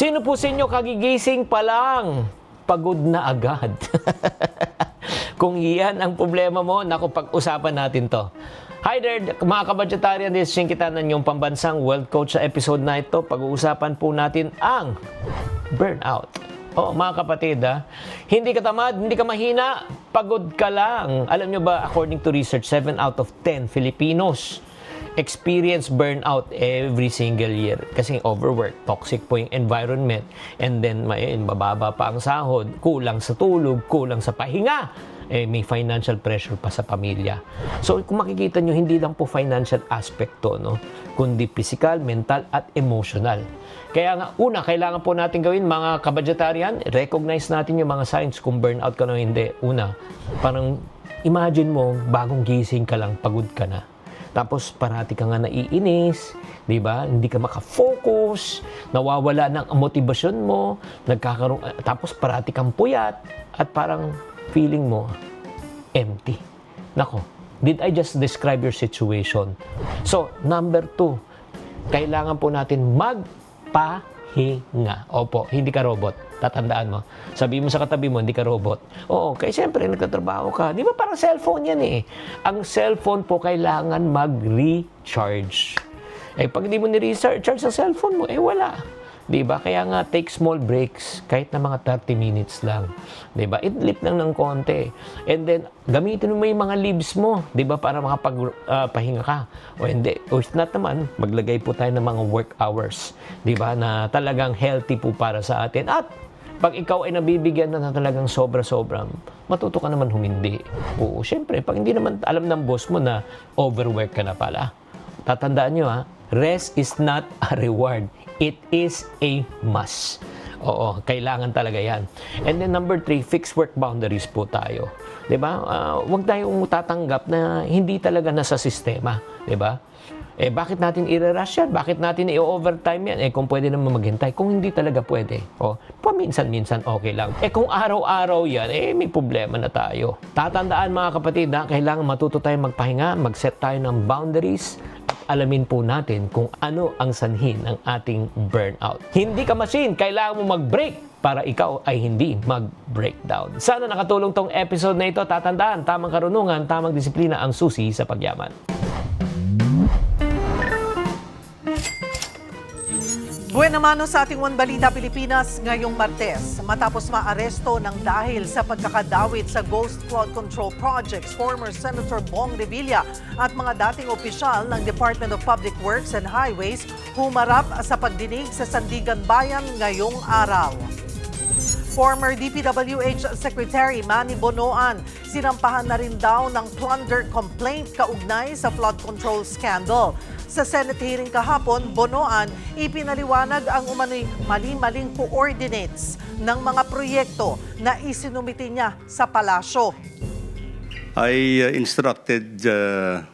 Sino po sa inyo kagigising pa lang? Pagod na agad. Kung iyan ang problema mo, naku, pag-usapan natin to. Hi there, mga kabadgetarian, this is Kitanan, yung pambansang wealth coach. Sa episode na ito, pag-uusapan po natin ang burnout. Mga kapatid, hindi ka tamad, hindi ka mahina, pagod ka lang. Alam nyo ba, according to research, 7 out of 10 Filipinos experience burnout every single year. Kasi overwork, toxic po yung environment, and then bababa pa ang sahod, kulang sa tulog, kulang sa pahinga, may financial pressure pa sa pamilya. So kung makikita nyo, hindi lang po financial aspect to, no? Kundi physical, mental, at emotional. Kaya nga, una, kailangan po natin gawin, mga kabadgetarian, recognize natin yung mga signs kung burnout ka na hindi. Una, parang imagine mo, bagong gising ka lang, pagod ka na. Tapos parati ka nga naiinis, di ba? Hindi ka makafocus, nawawala ng motibasyon mo, tapos parati kang puyat, at parang feeling mo empty. Nako, did I just describe your situation? So, number 2, kailangan po natin magpahinga. Opo, hindi ka robot. Tatandaan mo. Sabihin mo sa katabi mo, hindi ka robot. Oo, kaya siyempre, nagtatrabaho ka. Di ba parang cellphone yan eh. Ang cellphone po kailangan mag-recharge. Pag hindi mo ni-recharge ang cellphone mo, wala. Di ba? Kaya nga, take small breaks. Kahit na mga 30 minutes lang. Di ba? Idlip lang ng konti. And then, gamitin mo yung mga leaves mo. Di ba? Para makapagpahinga ka. O hindi. O if not naman, maglagay po tayo ng mga work hours. Di ba? Na talagang healthy po para sa atin. At pag ikaw ay nabibigyan na talagang sobra-sobra, matuto ka naman humindi. Oo, syempre, pag hindi naman alam ng boss mo na overwork ka na pala, tatandaan nyo rest is not a reward. It is a must. Oo, kailangan talaga yan. And then number 3, fixed work boundaries po tayo. Diba? Huwag tayong tatanggap na hindi talaga nasa sistema. Diba? Bakit natin i-rush yan? Bakit natin i-overtime yan? Kung pwede naman maghintay. Kung hindi talaga pwede. Paminsan-minsan okay lang. Kung araw-araw yan, may problema na tayo. Tatandaan mga kapatid, kailangan matuto tayong magpahinga, mag-set tayo ng boundaries, at alamin po natin kung ano ang sanhi ng ating burnout. Hindi ka machine, kailangan mo mag-break para ikaw ay hindi mag-breakdown. Sana nakatulong tong episode na ito. Tatandaan, tamang karunungan, tamang disiplina ang susi sa pagyaman. Buwan naman sa ating One Balita Pilipinas ngayong Martes. Matapos maaresto ng dahil sa pagkakadawit sa Ghost Flood Control Projects, former Senator Bong Revilla at mga dating opisyal ng Department of Public Works and Highways humarap sa pagdinig sa Sandigan Bayan ngayong araw. Former DPWH Secretary Manny Bonoan, sinampahan na rin daw ng plunder complaint kaugnay sa flood control scandal. Sa Senate hearing kahapon, Bonoan ipinaliwanag ang umano'y mali-maling coordinates ng mga proyekto na isinumiti niya sa palasyo. I instructed the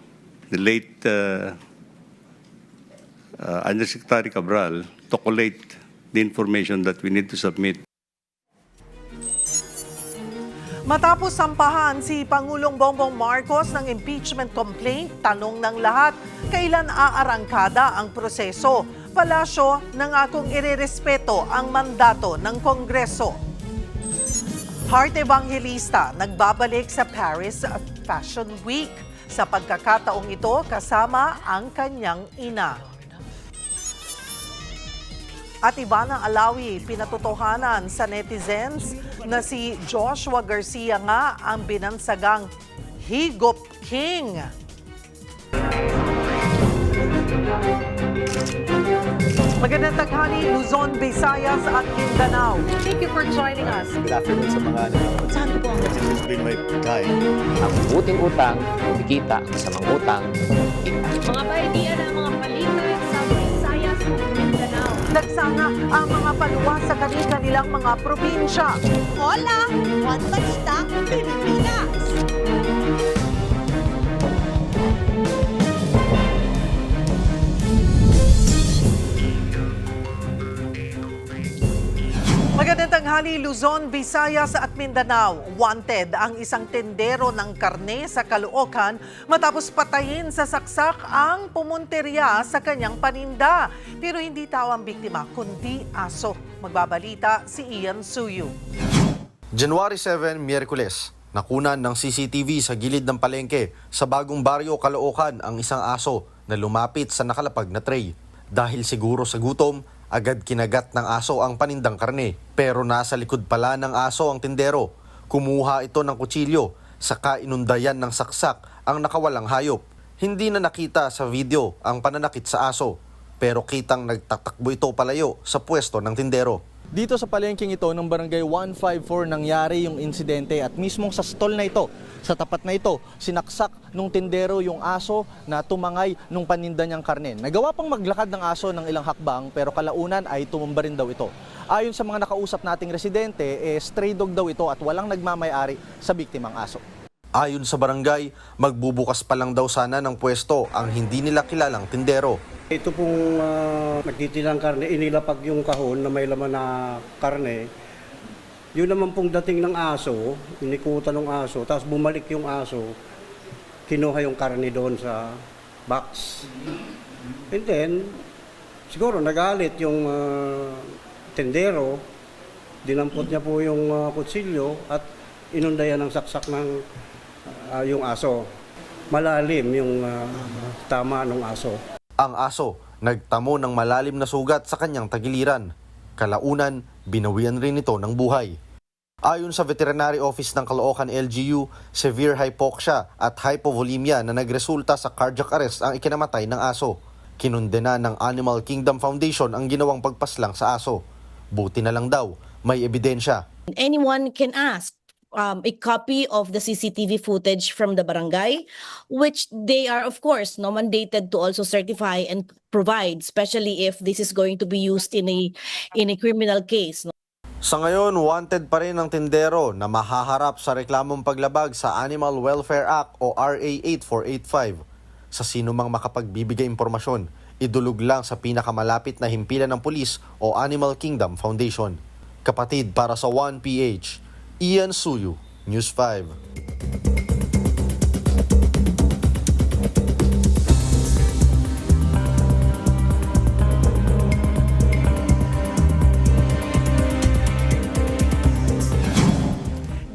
late Undersecretary Cabral to collate the information that we need to submit. Matapos sampahan si Pangulong Bongbong Marcos ng impeachment complaint, tanong ng lahat, kailan aarangkada ang proseso? Palasyo nangakong irerespeto ang mandato ng Kongreso. Heart Evangelista nagbabalik sa Paris Fashion Week. Sa pagkakataong ito, kasama ang kanyang ina. At Ivana Alawi, pinatotohanan sa netizens na si Joshua Garcia nga ang binansagang Higop King. Magandang taghali, Luzon, Visayas at Mindanao. Thank you for joining us. Good afternoon sa mga nanonood. Saan po ang This has been my guide. Ang buting utang, kumikita, kasamang utang, kita. Mga idea ng mga balita sa Visayas at Mindanao. nagsanga ang mga paluwa sa kanilang mga probinsya. Hola! One Balita, Pilipinas! Magandang tanghali. Samali, Luzon, Visayas at Mindanao, wanted ang isang tendero ng karne sa Caloocan matapos patayin sa saksak ang pumunterya sa kanyang paninda. Pero hindi tao ang biktima, kundi aso. Magbabalita si Ian Suyu. January 7, Miyerkules, nakunan ng CCTV sa gilid ng palengke sa Bagong Baryo, Caloocan ang isang aso na lumapit sa nakalapag na tray. Dahil siguro sa gutom, agad kinagat ng aso ang panindang karne. Pero nasa likod pala ng aso ang tindero. Kumuha ito ng kutsilyo, saka inundayan ng saksak ang nakawalang hayop. Hindi na nakita sa video ang pananakit sa aso, pero kitang nagtatakbo ito palayo sa pwesto ng tindero. Dito sa palengking ito ng Barangay 154 nangyari yung insidente at mismong sa stall na ito, sa tapat na ito, sinaksak nung tindero yung aso na tumangay nung paninda niyang karne. Nagawa pang maglakad ng aso ng ilang hakbang pero kalaunan ay tumumba rin daw ito. Ayon sa mga nakausap nating residente, stray dog daw ito at walang nagmamayari sa biktimang aso. Ayon sa barangay, magbubukas pa lang daw sana ng pwesto ang hindi nila kilalang tindero. Ito pong nagtitilang karne, inilapag yung kahon na may laman na karne. Yun naman pong dating ng aso, inikutan ng aso, tapos bumalik yung aso, kinuha yung karne doon sa box. And then, siguro nagalit yung tendero, dinampot niya po yung kutsilyo at inundayan ng saksak ng yung aso. Malalim yung tama ng aso. Ang aso nagtamo ng malalim na sugat sa kanyang tagiliran. Kalaunan, binawian rin ito ng buhay. Ayon sa Veterinary Office ng Caloocan LGU, severe hypoxia at hypovolemia na nagresulta sa cardiac arrest ang ikinamatay ng aso. Kinundena ng Animal Kingdom Foundation ang ginawang pagpaslang sa aso. Buti na lang daw, may ebidensya. Anyone can ask a copy of the CCTV footage from the barangay, which they are, of course, mandated to also certify and provide, especially if this is going to be used in a criminal case. Sa ngayon, wanted pa rin ang tindero na mahaharap sa reklamong paglabag sa Animal Welfare Act o RA 8485. Sa sino mang makapagbibigay impormasyon, idulog lang sa pinakamalapit na himpilan ng pulis o Animal Kingdom Foundation. Kapatid para sa 1PH, Ian Suyu, News 5.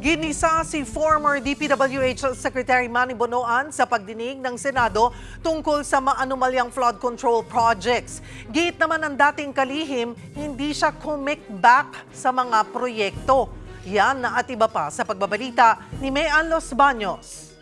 Ginisa si former DPWH Secretary Manny Bonoan sa pagdinig ng Senado tungkol sa maanumalyang flood control projects. Giit naman ng dating kalihim, hindi siya back sa mga proyekto. Yan na at iba pa sa pagbabalita ni Mean Los Baños.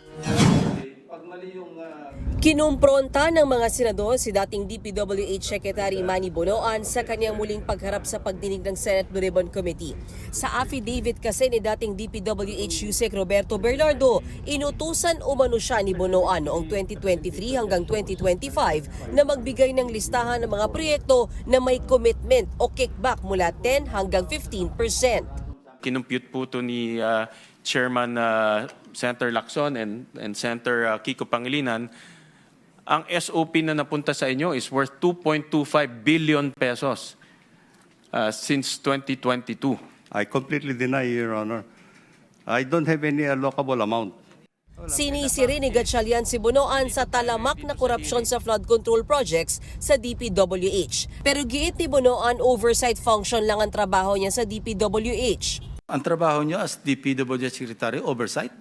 Kinumpronta ng mga senador si dating DPWH Secretary Manny Bonoan sa kanyang muling pagharap sa pagdinig ng Senate Blue Ribbon Committee. Sa affidavit kasi ni dating DPWH Yusek Roberto Bernardo, inutusan umano siya ni Bonoan noong 2023 hanggang 2025 na magbigay ng listahan ng mga proyekto na may commitment o kickback mula 10 hanggang 15%. Kinumpute po ito ni Chairman Senator Lacson and Senator Kiko Pangilinan. Ang SOP na napunta sa inyo is worth 2.25 billion pesos since 2022. I completely deny, Your Honor. I don't have any allocable amount. Sinisi rin ni Gatchalian si Bonoan sa talamak na korupsyon sa flood control projects sa DPWH. Pero giit ni Bonoan, oversight function lang ang trabaho niya sa DPWH. Ang trabaho niyo as DPWH Secretary, oversight?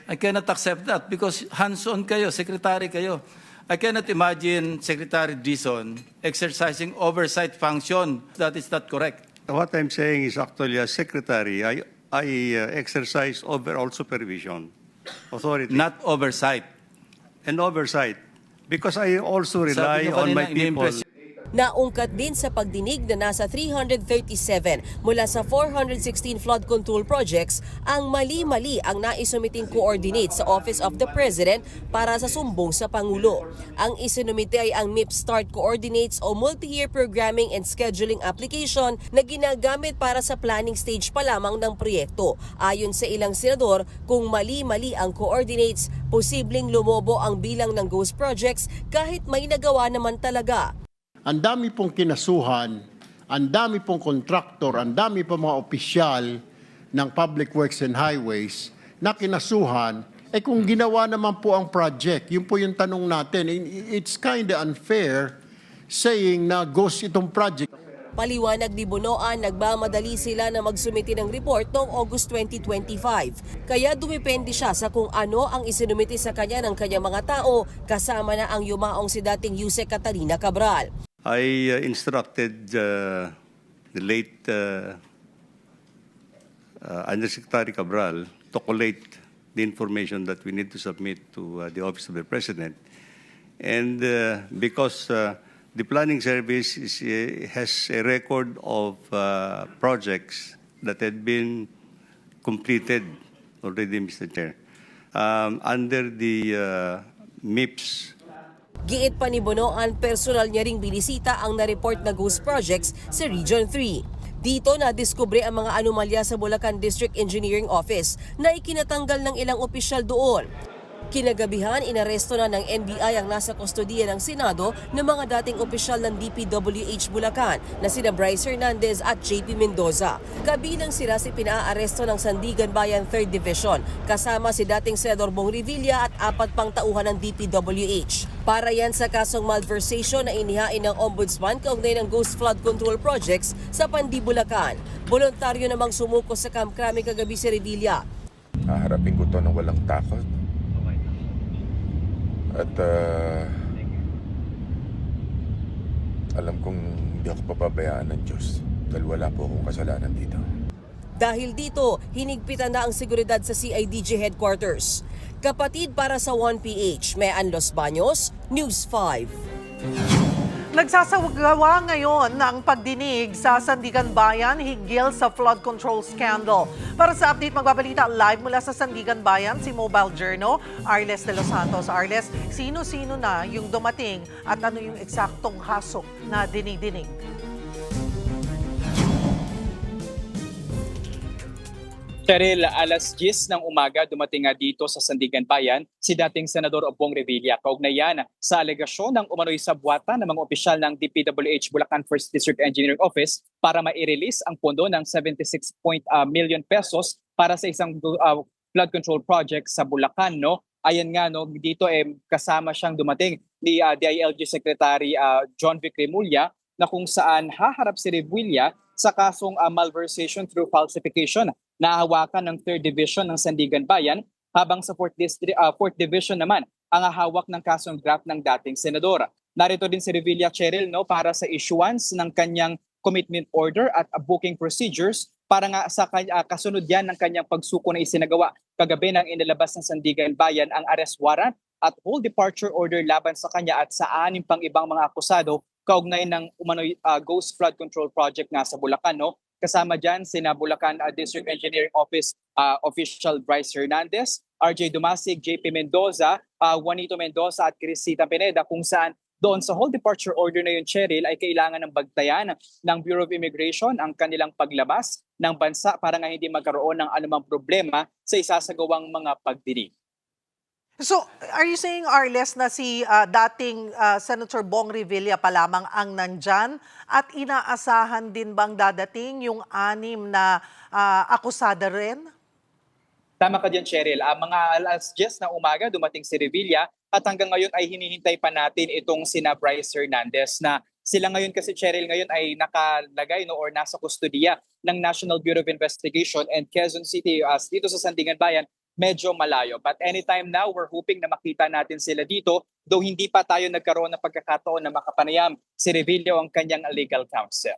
I cannot accept that because hands-on kayo, secretary kayo. I cannot imagine Secretary Dizon exercising oversight function. That is not correct. What I'm saying is actually, as secretary, I exercise overall supervision authority. Not oversight. And oversight. Because I also rely on my people. Naungkat din sa pagdinig na nasa 337 mula sa 416 flood control projects ang mali-mali ang naisumiting coordinate sa Office of the President para sa sumbong sa Pangulo. Ang isinumite ay ang MIP Start Coordinates o Multi-Year Programming and Scheduling Application na ginagamit para sa planning stage pa lamang ng proyekto. Ayon sa ilang senador, kung mali-mali ang coordinates, posibleng lumobo ang bilang ng ghost projects kahit may nagawa naman talaga. Ang dami pong kinasuhan ang dami pong contractor, ang dami pong mga opisyal ng Public Works and Highways na kinasuhan, kung ginawa naman po ang project, yun po yung tanong natin. It's kind of unfair saying na ghost itong project. Paliwanag ni Bonoan, nagmamadali sila na magsumiti ng report noong August 2025. Kaya dumepende siya sa kung ano ang isinumiti sa kanya ng kanyang mga tao, kasama na ang yumaong si dating Yusek Catalina Cabral. I instructed the late Undersecretary Cabral to collate the information that we need to submit to the Office of the President. And because the planning service has a record of projects that had been completed already, Mr. Chair, under the MIPS. Giit pa ni Bonoan, personal niya ring binisita ang na-report na ghost projects sa Region 3. Dito nadiskubre ang mga anomalya sa Bulacan District Engineering Office na ikinatanggal ng ilang opisyal doon. Kinagabihan, inaresto na ng NBI ang nasa kustodiya ng Senado ng mga dating opisyal ng DPWH Bulacan na sina Bryce Hernandez at JP Mendoza. Kabilang sila si pinaaresto ng Sandigan Bayan 3rd Division, kasama si dating Senador Bong Revilla at 4 pang tauhan ng DPWH. Para yan sa kasong malversation na inihain ng Ombudsman kaugnay ng Ghost Flood Control Projects sa Pandi, Bulacan. Voluntaryo namang sumuko sa Camp Crame kagabi si Revilla. Haharapin ko to ng walang takot. At alam kong hindi ako papabayaan ng Diyos dahil wala po akong kasalanan dito. Dahil dito, hinigpitan na ang seguridad sa CIDG headquarters. Kapatid para sa 1PH, Mean Los Baños, News 5. Nagsasagawa ngayon ng pagdinig sa Sandigan Bayan hinggil sa flood control scandal. Para sa update, magbabalita live mula sa Sandigan Bayan si Mobile Journal, Arles de los Santos. Arles, sino-sino na yung dumating at ano yung eksaktong kaso na dinig-dinig? Cheryl, alas 10 ng umaga dumating nga dito sa Sandigan Bayan si dating Senador Bong Revilla. Kaugnay yan sa alegasyon ng umano'y sabwata ng mga opisyal ng DPWH Bulacan 1st District Engineering Office para ma-release ang pondo ng 76 million pesos para sa isang flood control project sa Bulacan. No? Ayan nga, no, dito kasama siyang dumating ni DILG Secretary John Vic Remulla na kung saan haharap si Revilla sa kasong malversation through falsification na hawakan ng 3rd Division ng Sandigan Bayan, habang sa 4th Division naman ang hawak ng kasong draft ng dating senador. Narito din si Revilla, Cheryl, no, para sa issuance ng kanyang commitment order at booking procedures para nga sa kasunod yan ng kanyang pagsuko na isinagawa. Kagabi nang inilabas ng Sandigan Bayan ang arrest warrant at whole departure order laban sa kanya at sa 6 pang ibang mga akusado kaugnay ng umano'y Ghost Flood Control Project nga sa Bulacan. No? Kasama dyan sina Bulacan District Engineering Office Official Bryce Hernandez, RJ Dumasig, JP Mendoza, Juanito Mendoza at Crisita Pineda, kung saan doon sa whole departure order na yun, Cheryl, ay kailangan ng bagtayan ng Bureau of Immigration ang kanilang paglabas ng bansa para nga hindi magkaroon ng anumang problema sa isasagawang mga pagdinig. So, are you saying, Arles, na si dating Senator Bong Revilla pa lamang ang nandyan at inaasahan din bang dadating yung 6 na akusada rin? Tama ka dyan, Cheryl. Mga alas 10 na umaga dumating si Revilla at hanggang ngayon ay hinihintay pa natin itong sina Bryce Hernandez na sila ngayon kasi, Cheryl, ngayon ay nakalagay or nasa kustodiya ng National Bureau of Investigation and Quezon City dito sa Sandigan Bayan. Medyo malayo. But anytime now, we're hoping na makita natin sila dito, though hindi pa tayo nagkaroon ng pagkakataon na makapanayam si Revilla o ang kanyang legal counsel.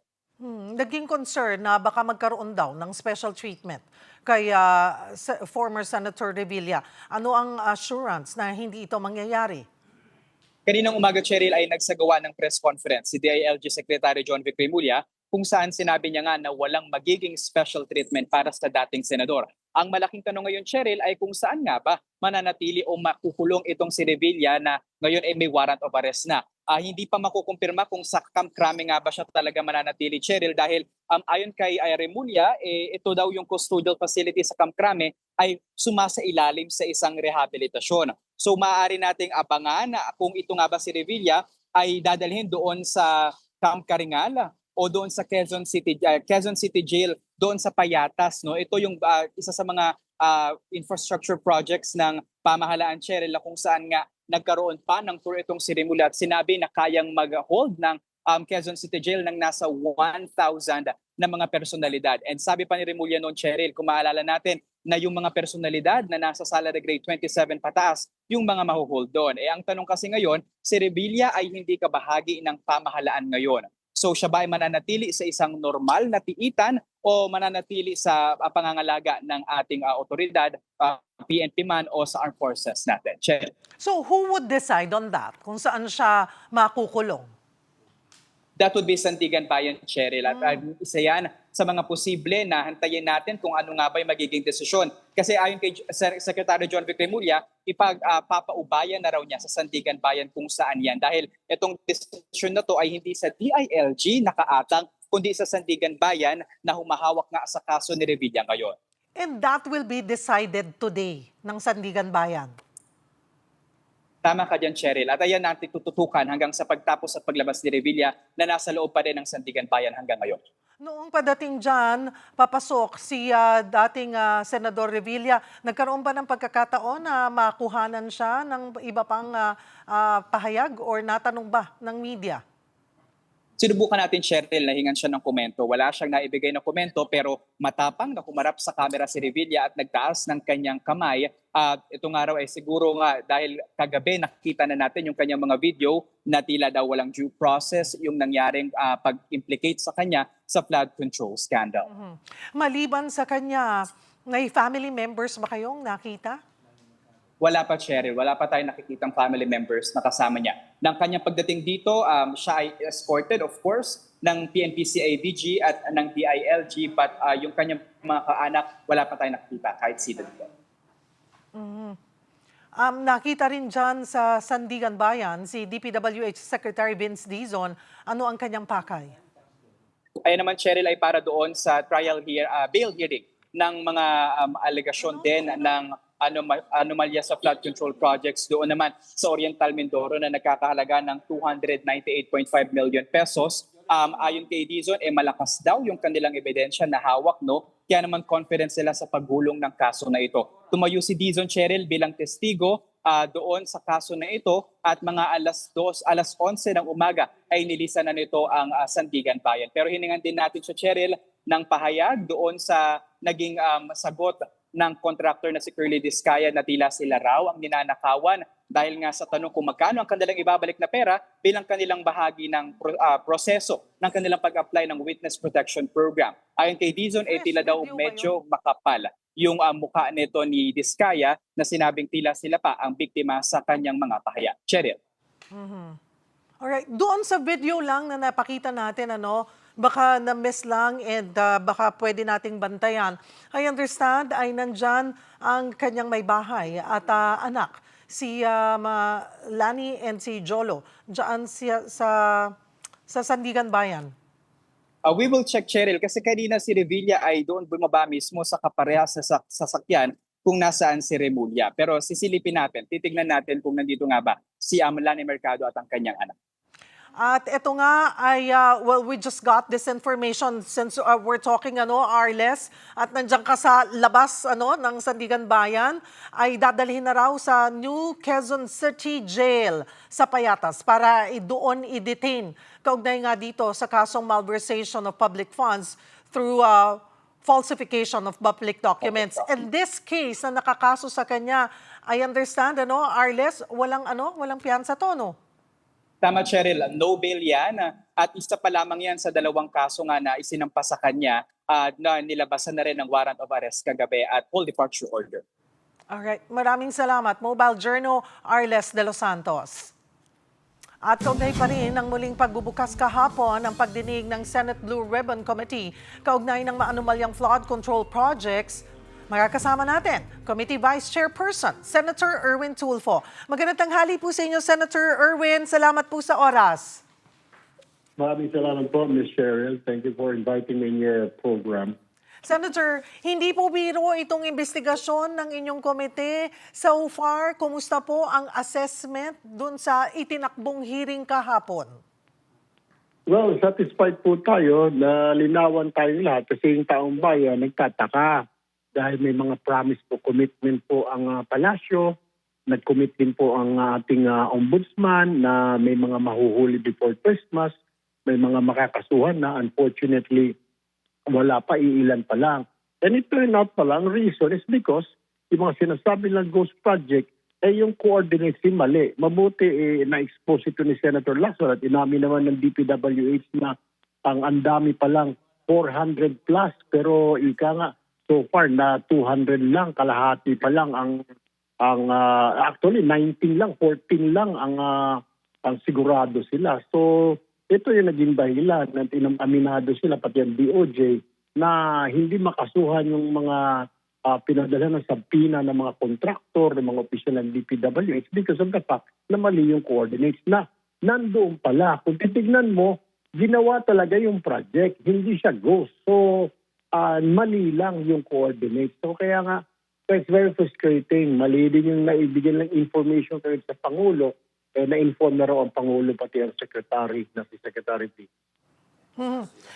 Naging concern na baka magkaroon daw ng special treatment kay former Senator Revilla. Ano ang assurance na hindi ito mangyayari? Kaninang umaga, Cheryl, ay nagsagawa ng press conference si DILG Secretary John Vic Remulla kung saan sinabi niya nga na walang magiging special treatment para sa dating senador. Ang malaking tanong ngayon, Cheryl, ay kung saan nga ba mananatili o makukulong itong si Revilla na ngayon ay may warrant of arrest na. Hindi pa makukumpirma kung sa Camp Crame nga ba siya talaga mananatili, Cheryl, dahil ayon kay Remulla, ito daw yung custodial facility sa Camp Crame ay sumasailalim sa isang rehabilitasyon. So maaari nating abangan na kung ito nga ba si Revilla ay dadalhin doon sa Camp Caringal o doon sa Quezon City Jail doon sa Payatas, no? Ito yung isa sa mga infrastructure projects ng pamahalaan, Cheryl, kung saan nga nagkaroon pa ng tour itong si Remulla at sinabi na kayang mag-hold ng Quezon City Jail ng nasa 1,000 na mga personalidad. And sabi pa ni Remulla noon, Cheryl, kung maalala natin, na yung mga personalidad na nasa salary grade 27 pataas, yung mga mahuhold doon. Ang tanong kasi ngayon, si Revilla ay hindi kabahagi ng pamahalaan ngayon. So siya ba ay mananatili sa isang normal na tiitan o mananatili sa pangangalaga ng ating otoridad, PNP man o sa armed forces natin? Cheryl. So who would decide on that? Kung saan siya makukulong? That would be Sandigan Bayan, Cheryl. At isa yan sa mga posible na hantayin natin kung ano nga ba yung magiging desisyon. Kasi ayon kay Secretary John Vic Remulla, ipagpapaubayan na raw niya sa Sandigan Bayan kung saan yan. Dahil itong desisyon na to ay hindi sa DILG nakaatang, kundi sa Sandigan Bayan na humahawak nga sa kaso ni Revilla ngayon. And that will be decided today ng Sandigan Bayan. Tama ka dyan, Cheryl. At ayan natin tututukan hanggang sa pagtapos at paglabas ni Revilla na nasa loob pa rin ng Sandigan Bayan hanggang ngayon. Noong padating dyan, papasok si dating Senador Revilla. Nagkaroon ba ng pagkakataon na makuhanan siya ng iba pang pahayag or natanong ba ng media? Sinubukan natin, Cheryl, na hingan siya ng komento. Wala siyang naibigay na komento pero matapang na kumarap sa kamera si Revilla at nagtaas ng kanyang kamay. Itong araw ay siguro nga dahil kagabi nakikita na natin yung kanyang mga video na tila daw walang due process yung nangyaring pag-implicate sa kanya sa flood control scandal. Maliban sa kanya, may family members ba kayong nakita? Wala pa, Cheryl. Wala pa tayong nakikitang family members na kasama niya. Nang kanyang pagdating dito, siya ay escorted, of course, ng PNP-CIDG at ng DILG, but yung kanyang mga kaanak, wala pa tayong nakikita kahit sino dito. Nakita rin dyan sa Sandigan Bayan, si DPWH Secretary Vince Dizon. Ano ang kanyang pakay? Ayan naman, Cheryl, ay para doon sa bail hearing ng mga alegasyon din ng anomalya sa flood control projects doon naman sa Oriental Mindoro na nagkakahalaga ng 298.5 million pesos. Ayon kay Dizon, malakas daw yung kanilang ebidensya na hawak, no? Kaya naman confident sila sa paghulong ng kaso na ito. Tumayo si Dizon, Cheryl, bilang testigo doon sa kaso na ito at mga alas 11 ng umaga ay nilisan na nito ang Sandigan Bayan. Pero hiningan din natin siya, Cheryl, ng pahayag doon sa naging sagot ng contractor na si Curly Discaya na tila sila raw ang ninanakawan dahil nga sa tanong kung magkano ang kanilang ibabalik na pera bilang kanilang bahagi ng proseso ng kanilang pag-apply ng Witness Protection Program. Ayon kay Dizon, tila daw medyo makapal yung mukha nito ni Discaya na sinabing tila sila pa ang biktima sa kanyang mga pahayag. Cheryl. Alright, doon sa video lang na napakita natin, baka na-miss lang and baka pwede nating bantayan. I understand ay nandyan ang kanyang may bahay at anak, si Lani and si Jolo, dyan sa Sandigan Bayan. We will check, Cheryl, kasi kanina si Revilla ay doon bumaba mismo sa kaparehas sa sasakyan kung nasaan si Remulla. Pero sisilipin natin, titignan natin kung nandito nga ba si Lani Mercado at ang kanyang anak. At ito nga ay, we just got this information since we're talking, Arles, at nandiyan ka sa labas, ng Sandigan Bayan, ay dadalhin na raw sa New Quezon City Jail sa Payatas para doon i-detain. Kaugnay nga dito sa kasong malversation of public funds through falsification of public documents. And this case na nakakaso sa kanya, I understand, Arles, walang piyansa to, no? Tama, Cheryl, no bail yan at isa pa lamang yan sa dalawang kaso nga na isinampa sa kanya na nilabasan na rin ng warrant of arrest kagabi at full departure order. Alright, maraming salamat. Mobile Journal, Arles de los Santos. At kaugnay pa rin ang muling pagbubukas kahapon ang pagdinig ng Senate Blue Ribbon Committee kaugnay ng maanumalyang flood control projects. Makakasama natin, Committee Vice Chairperson, Senator Erwin Tulfo. Magandang tanghali po sa inyo, Senator Erwin. Salamat po sa oras. Maraming salamat po, Ms. Cheryl. Thank you for inviting me in your program. Senator, hindi po biro itong investigasyon ng inyong komite. So far, kumusta po ang assessment dun sa itinakbong hearing kahapon? Well, satisfied po tayo na linawan tayong lahat kasi yung taong bayan nagtataka dahil may mga promise po, commitment po ang palasyo, nag-commit din po ang ating ombudsman na may mga mahuhuli before Christmas, may mga makakasuhan na unfortunately wala pa, iilan pa lang. And it turned out pa lang, reason is because yung mga sinasabi ng Ghost Project, yung coordinates mali. Mabuti na-expose ito ni Senator Lacson at inamin naman ng DPWH na ang dami pa lang 400 plus pero ika nga so far na 200 lang, kalahati pa lang ang actually 19 lang, 14 lang ang sigurado sila. So ito yung naging dahilan na aminado sila pati ang DOJ na hindi makasuhan yung mga pinadala ng sabpina ng mga kontraktor, ng mga opisyal ng DPWH because of the fact na mali yung coordinates na nandoon pala. Kung titignan mo, ginawa talaga yung project, hindi siya ghost. So, mali lang yung coordinates. So, kaya nga, it's very frustrating. Mali din yung naibigyan ng information kayo sa Pangulo, na-inform na raw ang Pangulo pati ang Secretary na si Secretary P.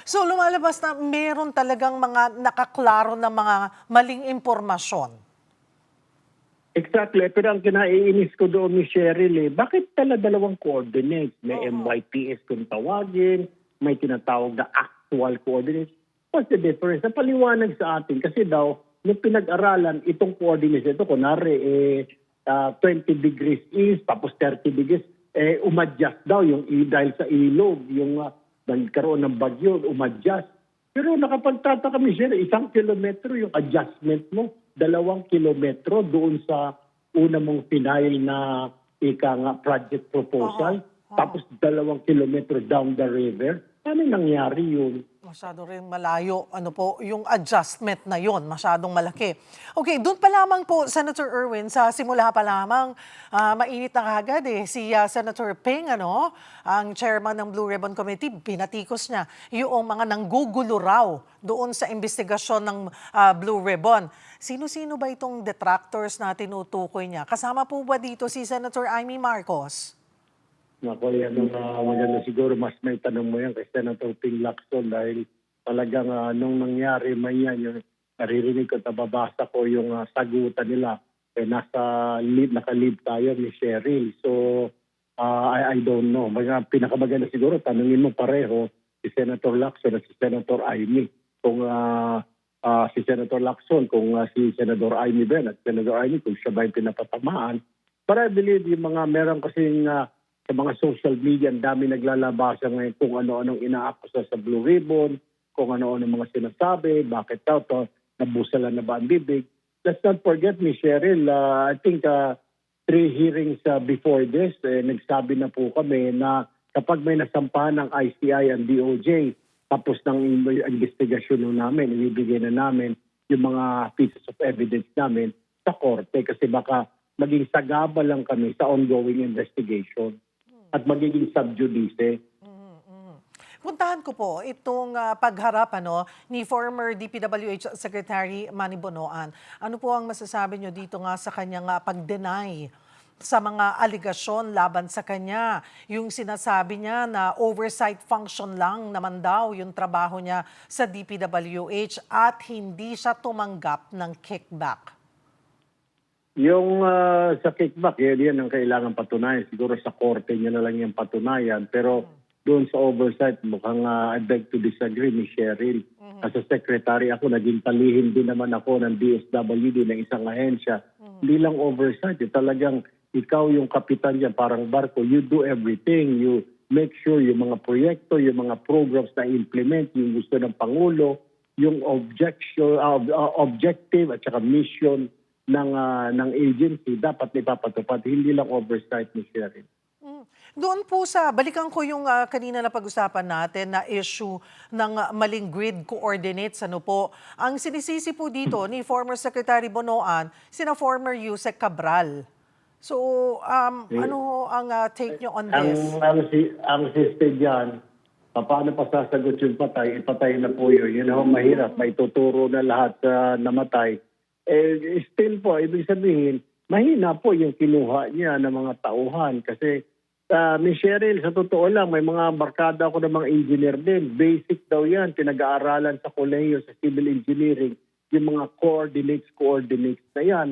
So lumalabas na meron talagang mga nakaklaro na mga maling impormasyon. Exactly. Pero ang kinaiinis ko doon ni Cheryl, bakit pala dalawang coordinates? May MYPS kung tawagin, may tinatawag na actual coordinates. What's the difference? Napaliwanag sa atin kasi daw, nung pinag-aralan, itong coordinates ito, kunwari, 20 degrees east, tapos 30 degrees, umadjust daw yung dahil sa ilog, yung nagkaroon ng bagyo, umadjust. Pero nakapagtata kami siya, 1 kilometro yung adjustment mo, 2 kilometro doon sa una mong final na project proposal, tapos 2 kilometro down the river. Ano nangyari yun? Masyado rin malayo, yung adjustment na yon, masyadong malaki. Okay, doon pa lamang po, Senator Erwin, sa simula pa lamang, mainit na kagad si Senator Ping, ang chairman ng Blue Ribbon Committee, pinatikos niya yung mga nanggugulo raw doon sa investigasyon ng Blue Ribbon. Sino-sino ba itong detractors na tinutukoy niya? Kasama po ba dito si Senator Amy Marcos? Naku, yan ang maganda siguro. Mas may tanong mo yan kay Senator Ping Lacson dahil talagang nung nangyari may yan, yung naririnig ko, nababasa ko yung sagutan nila. Naka-lead tayo ni Cheryl. So, I don't know. Pinakamaganda siguro, tanungin mo pareho si Senator Lacson at si Senator Amy. Kung si Senator Lacson, kung si Senator Amy Ben at Senator Amy, kung siya ba yung pinapatamaan. But I believe yung mga meron kasing sa mga social media, ang dami naglalabasa ngayon kung ano-anong inaakusa sa Blue Ribbon, kung ano-anong mga sinasabi, bakit daw to, nabusalan na ba ang bibig. Let's not forget, Ms. Cheryl, I think 3 hearings before this, nagsabi na po kami na kapag may nasampahan ng ICI and DOJ, tapos ng investigasyon namin, ibibigay na namin yung mga pieces of evidence namin sa korte kasi baka maging sagaba lang kami sa ongoing investigation at magiging sub judice. Puntahan ko po itong pagharap ni former DPWH Secretary Manny Bonoan. Ano po ang masasabi nyo dito nga sa kanyang pag-deny sa mga aligasyon laban sa kanya? Yung sinasabi niya na oversight function lang naman daw yung trabaho niya sa DPWH at hindi siya tumanggap ng kickback. Yung sa kickback, yan ang kailangan patunayan. Siguro sa korte niya na lang yung patunayan. Pero doon sa oversight, mukhang I beg to disagree ni Cheryl. As a secretary ako, naging talihim din naman ako ng DSWD, ng isang ahensya. Hindi lang oversight. Talagang ikaw yung kapitan niya, parang barko. You do everything. You make sure yung mga proyekto, yung mga programs na implement, yung gusto ng Pangulo, yung objective at saka mission ng agency dapat ipapatupad, hindi lang oversight ni Cheryl. Doon po balikan ko yung kanina na pag-usapan natin na issue ng maling grid coordinates. Ang sinisisi po dito ni former Secretary Bonoan, sina former Yusek Cabral. So, ano ang take nyo on this? Ang system dyan, paano pa sasagot yung patay? Ipatay na po yun. Yun ang mahirap. May tuturo na lahat namatay. Still po, ibig sabihin, mahina po yung kinuha niya ng mga tauhan kasi Miss Cheryl, sa totoo lang, may mga barkada ako ng mga engineer din. Basic daw yan, pinag-aaralan sa kolehiyo, sa civil engineering, yung mga coordinates na yan.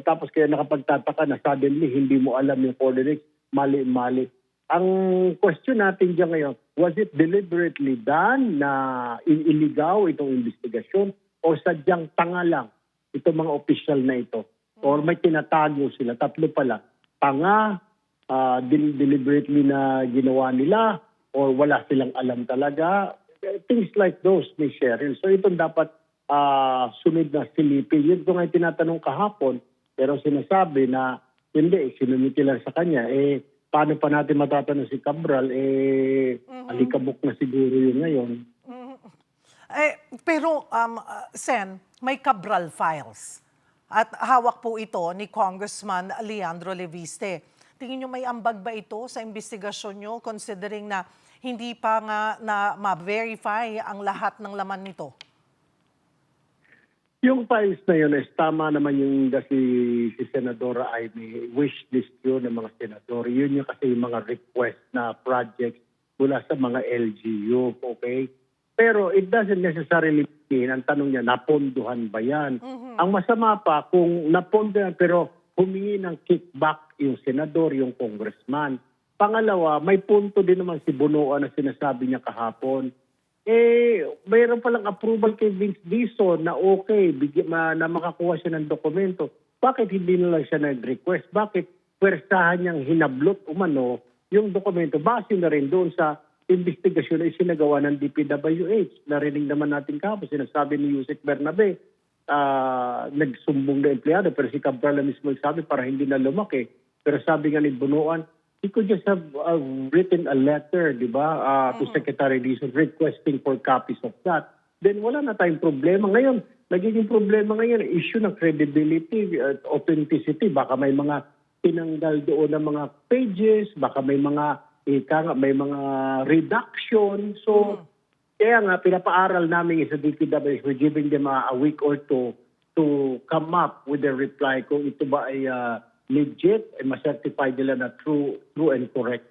Tapos kaya nakapagtataka na suddenly hindi mo alam yung coordinates, mali-mali. Ang question natin dyan ngayon, was it deliberately done na iligaw itong investigasyon o sadyang tanga lang itong mga opisyal na ito? Or may tinatago sila, tatlo pala, tanga, deliberately na ginawa nila or wala silang alam talaga. Things like those, Ms. Cheryl. So itong dapat sunod na silipin. Yun ko nga tinatanong kahapon, pero sinasabi na hindi, sinumiti lang sa kanya. Paano pa natin matatanong si Cabral? Alikabok na siguro yun ngayon. Pero, Sen, may Cabral files. At hawak po ito ni Congressman Leandro Leviste. Tingin nyo may ambag ba ito sa investigasyon nyo considering na hindi pa nga na ma-verify ang lahat ng laman nito? Yung files na yun, tama naman yung si Senadora Amy, wish list yun ng mga senador. Yun yung kasi yung mga request na projects mula sa mga LGU, okay? Pero it doesn't necessarily mean, ang tanong niya, napondohan ba yan? Ang masama pa, kung napondohan pero humingi ng kickback yung senador, yung congressman. Pangalawa, may punto din naman si Bunoan na sinasabi niya kahapon. Mayroon palang approval kay Vince Dizon na okay, na makakuha siya ng dokumento. Bakit hindi na lang siya nag-request? Bakit pwersahan niyang hinablot umano yung dokumento? Base na rin doon sa investigasyon na isinagawa ng DPWH. Narinig naman natin kahapon, sinasabi ni Yusek Bernabe, nagsumbong na empleyado pero si Cabral mismo sabi para hindi na lumaki. Pero sabi nga ni Bunoan, he could just have written a letter, di ba, to Secretary Dizon requesting for copies of that. Then wala na tayong problema. Ngayon, nagiging problema ngayon, issue ng credibility, authenticity. Baka may mga tinanggal doon ng mga pages, baka may mga reduction. So, kaya nga, pinapaaral namin sa DPWH, we're giving them a week or two to come up with a reply kung ito ba ay legit at ma-certify nila na true and correct.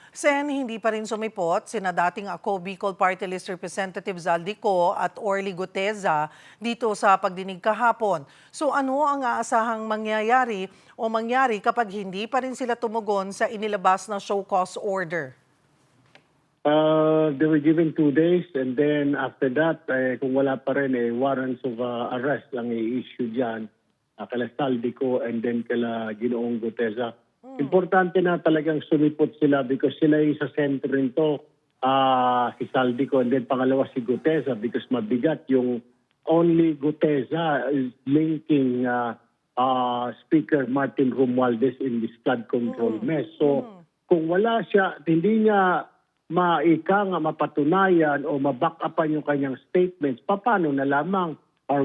Sen, hindi pa rin sumipot sina dating ako Bicol Party List Representative Zaldico at Orly Guteza dito sa pagdinig kahapon. So ano ang aasahang mangyayari kapag hindi pa rin sila tumugon sa inilabas na show cause order? They were given 2 days and then after that, kung wala pa rin, warrants of arrest lang i-issue dyan. Kala Saldico and then kala Ginoong Guteza. Importante na talagang sumipot sila because sila yung sa sentro nito, si Saldico and then pangalawa si Guteza because mabigat yung only Guteza is linking Speaker Martin Romualdez in this flood control mess. So kung wala siya, hindi niya mapatunayan o ma-back upan yung kanyang statements, paano na lamang what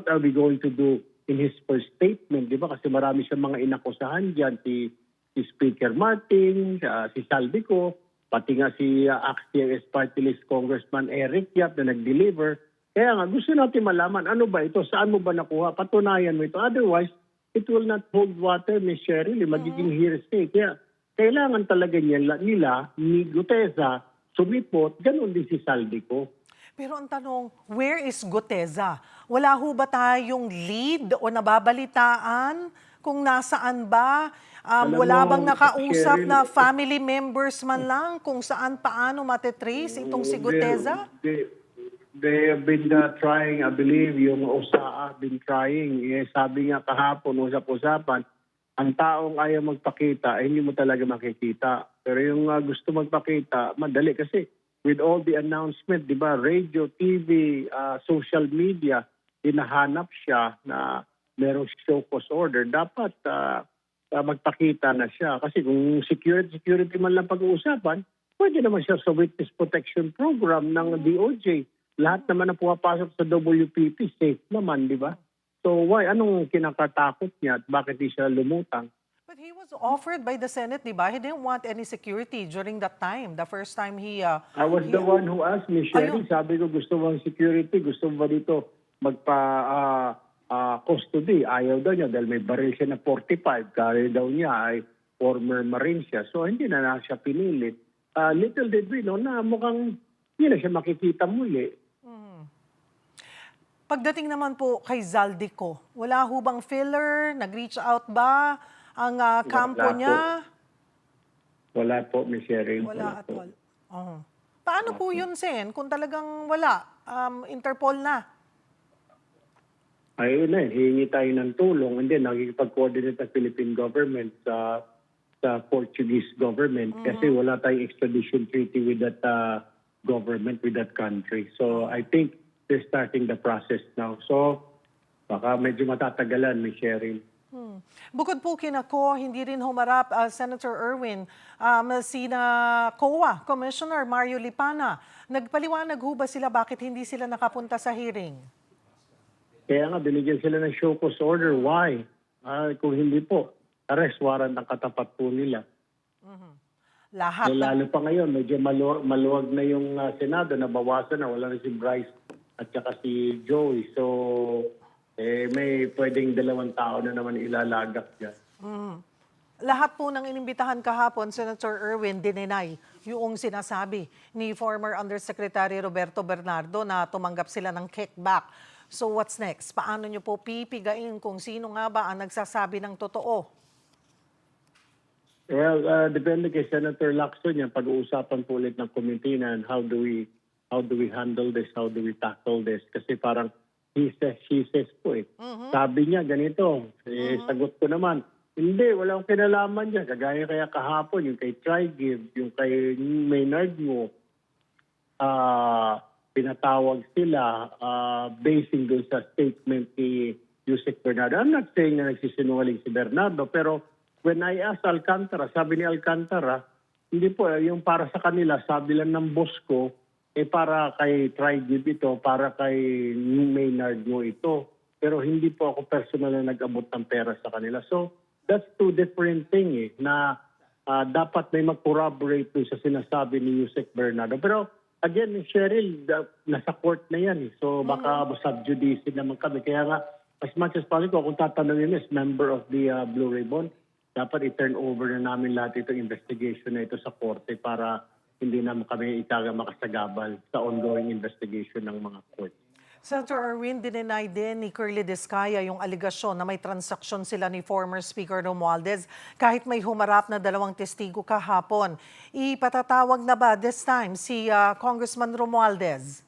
are we going to do in his first statement, di ba? Kasi marami siyang mga inakusahan dyan, si Speaker Martin, si Saldico, pati nga si AXT-CIS Party List Congressman Eric Yap na nag-deliver. Kaya nga, gusto natin malaman, ano ba ito? Saan mo ba nakuha? Patunayan mo ito. Otherwise, it will not hold water, Ms. Cheryl. Magiging hearsay. Kaya kailangan talaga nila ni Guteza sumipot, ganun din si Saldico. Pero ang tanong, where is Guteza? Wala ho ba tayong lead o nababalitaan kung nasaan ba? Wala bang nakausap na family members man lang kung saan paano matetrace itong si Guteza? They have been trying, I believe, yung OSAA been trying. Sabi nga kahapon, usap-usapan, ang taong ayaw magpakita, hindi mo talaga makikita. Pero yung gusto magpakita, madali kasi with all the announcement, di ba, radio, TV, social media, hinahanap siya na merong show cause order. Dapat magpakita na siya. Kasi kung security man lang pag-uusapan, pwede naman siya sa Witness Protection Program ng DOJ. Lahat naman na pumapasok sa WPP, safe naman, di ba? So why? Anong kinakatakot niya at bakit di siya lumutang? But he was offered by the Senate, di ba? He didn't want any security during that time. The first time he... I was the one who asked me, Sherry, sabi ko gusto mo ang security, gusto mo ba dito custody? Ayaw daw niya dahil may baril siya na 45. Kaya daw niya ay former Marine siya. So hindi na siya pinilit. Little did we know na mukhang hindi na siya makikita muli. Pagdating naman po kay Zaldico, wala ho bang filler? Nag-reach out ba ang kampo Wala niya? Wala po, Ms. Cheryl. Wala at po. all. Paano po yun, Sen? Kung talagang wala, Interpol na. Ayun na, hihingi tayo ng tulong. And then, nakikipag-coordinate ang Philippine government sa Portuguese government kasi wala tayong extradition treaty with that government, with that country. So, I think they're starting the process now. So, baka medyo matatagalan, Ms. Cheryl. Bukod po kinako, hindi rin humarap Senator Erwin, sina COA Commissioner Mario Lipana. Nagpaliwanag ho ba sila bakit hindi sila nakapunta sa hearing? Kaya nga, binigyan sila ng show cause order. Why? Kung hindi po, arrest warrant ang katapat po nila. Lahat. Lalo pa ngayon, medyo maluwag na yung Senado, nabawasan na, wala na si Bryce at saka si Joey. So, may pwedeng 2 tao na naman ilalagak dyan. Lahat po ng inimbitahan kahapon, Senator Erwin, dinenay yung sinasabi ni former Undersecretary Roberto Bernardo na tumanggap sila ng kickback. So what's next? Paano nyo po pipigain kung sino nga ba ang nagsasabi ng totoo? Well, depende kay Senator Lacson yan. Pag-uusapan po ulit ng committee na how do we handle this, how do we tackle this? Kasi parang he says, she says po eh. Sabi niya ganito, sagot ko naman, hindi, walang kinalaman niya. Kagaya kaya kahapon, yung kay Trigib, yung kay Maynard mo, pinatawag sila basing doon sa statement ni Yusek Bernardo. I'm not saying na nagsisinungaling si Bernardo, pero when I asked Alcantara, sabi ni Alcantara, hindi po, yung para sa kanila, sabi lang ng boss ko, para kay Trigib ito, para kay Maynard mo ito. Pero hindi po ako personal na nag-abot ng pera sa kanila. So, that's two different things na dapat may mag-corroborate doon sa sinasabi ni Yusek Bernardo. Pero again, Cheryl, nasa court na yan. So baka sub-judice naman kami. Kaya nga, as much as possible, kung tatanungin as member of the Blue Ribbon, dapat i-turn over na namin lahat itong investigation na ito sa korte para hindi naman kami itaga makasagabal sa ongoing investigation ng mga court. Senator Erwin, dinenay din ni Curly Discaya yung aligasyon na may transaksyon sila ni former Speaker Romualdez kahit may humarap na 2 testigo kahapon. Ipatatawag na ba this time si Congressman Romualdez?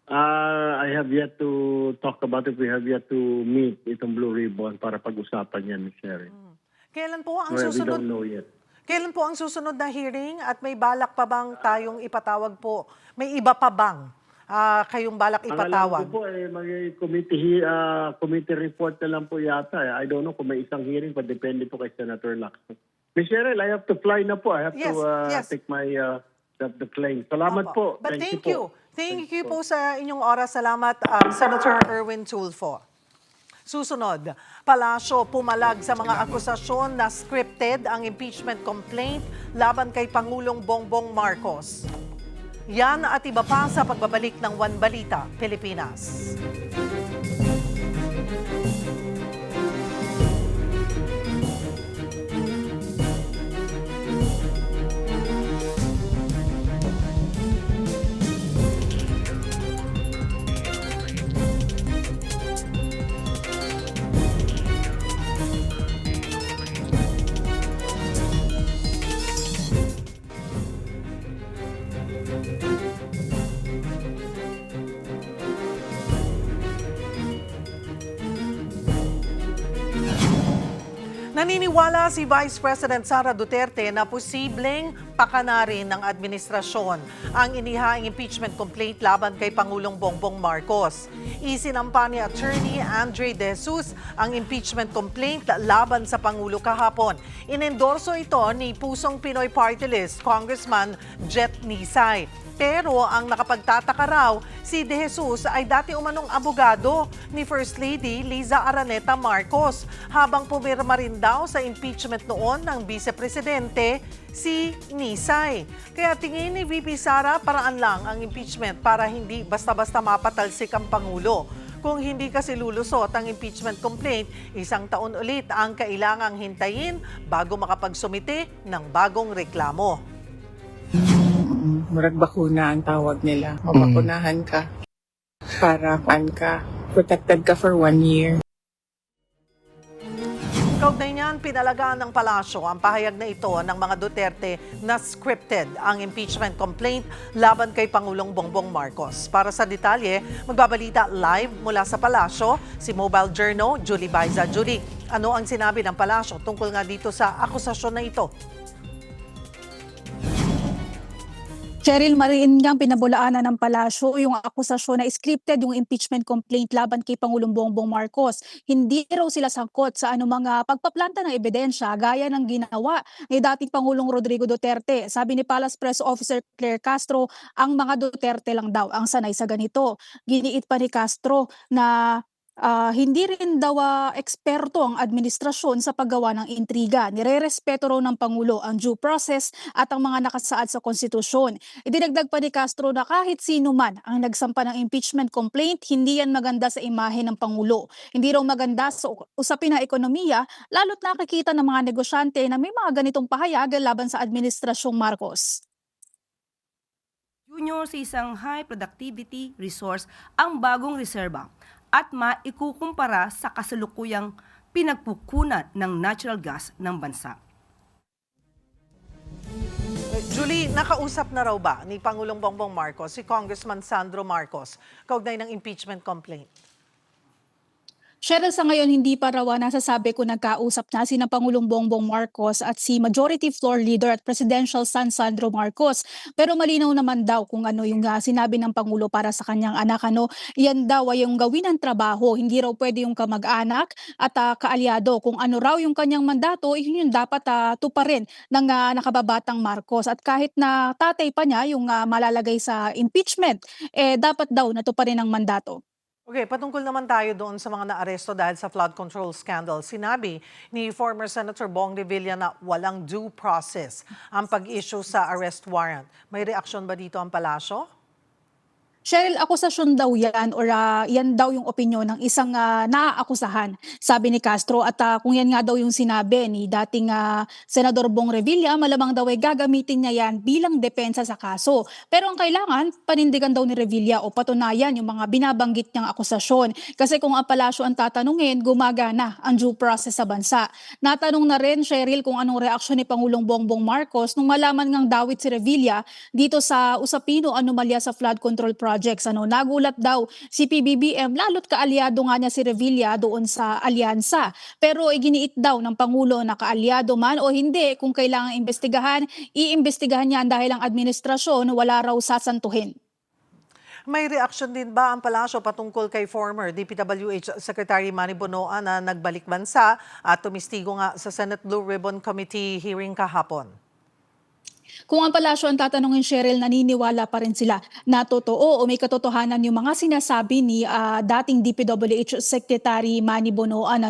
I have yet to talk about it. We have yet to meet itong Blue Ribbon para pag-usapan yan, Ms. Sherry. Kailan po ang We susunod? don't know yet. Kailan po ang susunod na hearing at may balak pa bang tayong ipatawag po? May iba pa bang kayong balak ipatawag? Ang alam ko po, may committee report na lang po yata. I don't know kung may isang hearing, but depende po kay Senator Lacson. Ms. Cheryl, I have to fly na po. I have to take my the plane. Salamat po. But thank you. Po. Thank you po sa inyong oras. Salamat, Senator Erwin Tulfo. Susunod, Palasyo pumalag sa mga akusasyon na scripted ang impeachment complaint laban kay Pangulong Bongbong Marcos. Yan at iba pa sa pagbabalik ng One Balita, Pilipinas. Naniniwala si Vice President Sara Duterte na posibleng pakanarin ng administrasyon ang inihaing impeachment complaint laban kay Pangulong Bongbong Marcos. Isinampa ni Attorney Andre De Jesus ang impeachment complaint laban sa Pangulo kahapon. Inendorso ito ni Pusong Pinoy Party List Congressman Jet Nisay. Pero ang nakapagtataka raw, si De Jesus ay dati umanong abogado ni First Lady Liza Araneta Marcos habang pumirma rin daw sa impeachment noon ng Vice Presidente si Nisay. Kaya tingin ni VP Sara paraan lang ang impeachment para hindi basta-basta mapatalsik ang Pangulo. Kung hindi kasi lulusot ang impeachment complaint, 1 taon ulit ang kailangang hintayin bago makapagsumite ng bagong reklamo. Murag bakuna ang tawag nila. Mabakunahan ka para protected ka for 1 year. Kaugnay niyan, pinalagaan ng palasyo ang pahayag na ito ng mga Duterte na scripted ang impeachment complaint laban kay Pangulong Bongbong Marcos. Para sa detalye, magbabalita live mula sa palasyo si Mobile Journal Julie Baiza. Julie, ano ang sinabi ng palasyo tungkol nga dito sa akusasyon na ito? Cheryl, mariin ngang pinabulaanan ng palasyo yung akusasyon na scripted yung impeachment complaint laban kay Pangulong Bongbong Marcos. Hindi raw sila sangkot sa anumang pagpaplanta ng ebidensya gaya ng ginawa ni dating Pangulong Rodrigo Duterte. Sabi ni Palace Press Officer Claire Castro, ang mga Duterte lang daw ang sanay sa ganito. Giniit pa ni Castro na hindi rin daw eksperto ang administrasyon sa paggawa ng intriga. Nirerespeto raw ng Pangulo ang due process at ang mga nakasaad sa konstitusyon. Idinagdag pa ni Castro na kahit sino man ang nagsampa ng impeachment complaint, hindi yan maganda sa imahe ng Pangulo. Hindi raw maganda sa usapin ng ekonomiya, lalo't nakikita ng mga negosyante na may mga ganitong pahayag laban sa administrasyong Marcos. Junior sa isang high productivity resource ang bagong reserba at maikukumpara sa kasalukuyang pinagpukunan ng natural gas ng bansa. Julie, nakausap na raw ba ni Pangulong Bongbong Marcos si Congressman Sandro Marcos kaugnay ng impeachment complaint? Cheryl, sa ngayon hindi pa raw nasasabi kung nagkausap na sina Pangulong Bongbong Marcos at si Majority Floor Leader at Presidential son Sandro Marcos. Pero malinaw naman daw kung ano yung sinabi ng Pangulo para sa kanyang anak. Yan daw ay yung gawin ng trabaho. Hindi raw pwede yung kamag-anak at kaalyado. Kung ano raw yung kanyang mandato, yun yung dapat tuparin ng nakababatang Marcos. At kahit na tatay pa niya yung malalagay sa impeachment, dapat daw natuparin ang mandato. Okay, patungkol naman tayo doon sa mga naaresto dahil sa flood control scandal. Sinabi ni former Senator Bong Revilla na walang due process ang pag-issue sa arrest warrant. May reaksyon ba dito ang palasyo? Cheryl, akusasyon daw yan or yan daw yung opinyon ng isang naaakusahan, sabi ni Castro. At kung yan nga daw yung sinabi ni dating Senador Bong Revilla, malamang daw ay gagamitin niya yan bilang depensa sa kaso. Pero ang kailangan, panindigan daw ni Revilla o patunayan yung mga binabanggit niyang akusasyon. Kasi kung ang palasyo ang tatanungin, gumagana ang due process sa bansa. Natanong na rin, Cheryl, kung anong reaksyon ni Pangulong Bongbong Marcos nung malaman ngang dawit si Revilla dito sa usapin o anomalya sa flood control projects. Nagulat daw si PBBM, lalo't kaalyado nga niya si Revilla doon sa alyansa. Pero iginiit daw ng Pangulo na kaalyado man o hindi, kung kailangan iimbestigahan, iimbestigahan niya dahil ang administrasyon wala raw sasantuhin. May reaksyon din ba ang palasyo patungkol kay former DPWH Secretary Manny Bonoan na nagbalik bansa at tumistigo nga sa Senate Blue Ribbon Committee hearing kahapon? Kung ang palasyo ang tatanungin, Cheryl, naniniwala pa rin sila na totoo o may katotohanan yung mga sinasabi ni dating DPWH Secretary Manny Bonoan.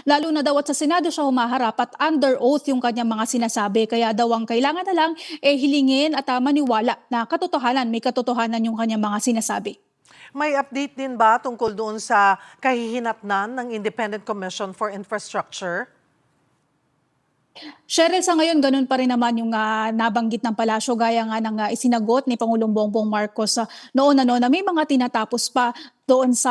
Lalo na daw at sa Senado siya humaharap at under oath yung kanyang mga sinasabi. Kaya daw ang kailangan na lang hilingin at maniwala na katotohanan, may katotohanan yung kanyang mga sinasabi. May update din ba tungkol doon sa kahihinatnan ng Independent Commission for Infrastructure? Cheryl, sa ngayon ganun pa rin naman yung nabanggit ng palasyo gaya nga ng isinagot ni Pangulong Bongbong Marcos noon na may mga tinatapos pa doon sa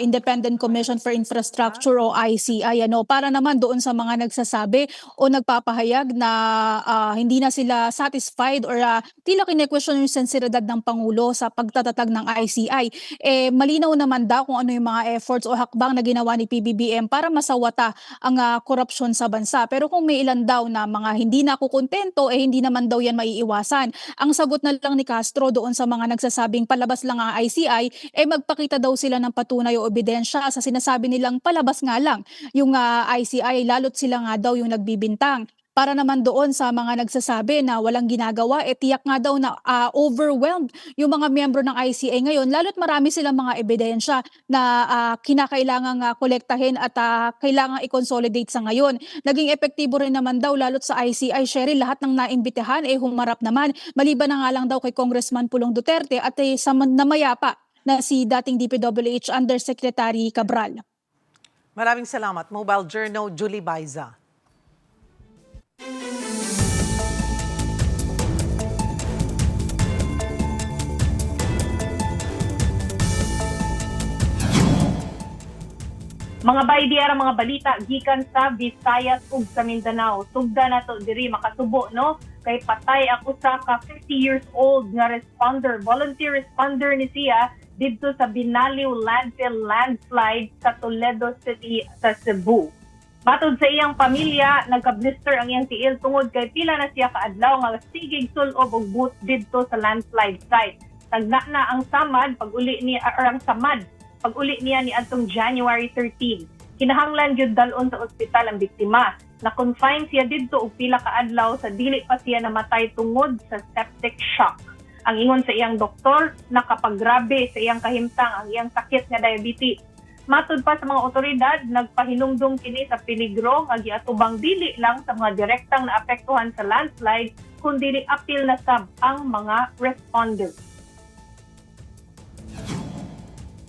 Independent Commission for Infrastructure o ICI para naman doon sa mga nagsasabi o nagpapahayag na hindi na sila satisfied or tila kine-question yung sensibilidad ng Pangulo sa pagtatatag ng ICI. Malinaw naman daw kung ano yung mga efforts o hakbang na ginawa ni PBBM para masawata ang korupsyon sa bansa. Pero kung may ilan daw na mga hindi nakukontento, hindi naman daw yan maiiwasan. Ang sagot na lang ni Castro doon sa mga nagsasabing palabas lang ang ICI, magpakita daw sila ng patunay o ebidensya sa sinasabi nilang palabas nga lang yung ICI, lalo't sila nga daw yung nagbibintang. Para naman doon sa mga nagsasabi na walang ginagawa, tiyak nga daw na overwhelmed yung mga miyembro ng ICI ngayon, lalo't marami silang mga ebidensya na kinakailangang kolektahin at kailangang i-consolidate sa ngayon. Naging epektibo rin naman daw lalo't sa ICI, Cheryl, lahat ng naimbitahan humarap naman, maliban na nga lang daw kay Congressman Pulong Duterte at sa namayapa na si dating DPWH Undersecretary Cabral. Maraming salamat, Mobile Journal Julie Baiza. Mga baydiara, mga balita gikan sa Visayas ug sa Mindanao. Sugda na to diri makasubo no kay patay ang usa ka 50 years old nga volunteer responder ni siya didto sa Binaliw landfill landslide sa Toledo City sa Cebu. Matod sa iyang pamilya, nagka-blister ang iyang tiil tungod kay pila na siya kaadlaw nga sigig sulob og boot didto sa landslide site. Tagna na ang samad pag-uli ni pag-uli niya ni atong January 13. Kinahanglan gyud dalon sa ospital ang biktima. Na-confine siya didto og pila ka adlaw sa dili pa siya namatay tungod sa septic shock. Ang ingon sa iyang doktor, nakapagrabe sa iyang kahimtang ang iyang sakit nga diabetes. Matud pa sa mga otoridad, nagpahinumdum kini sa peligro nga giatubang dili lang sa mga direktang naapektuhan sa landslide kundi apil na sab ang mga responders.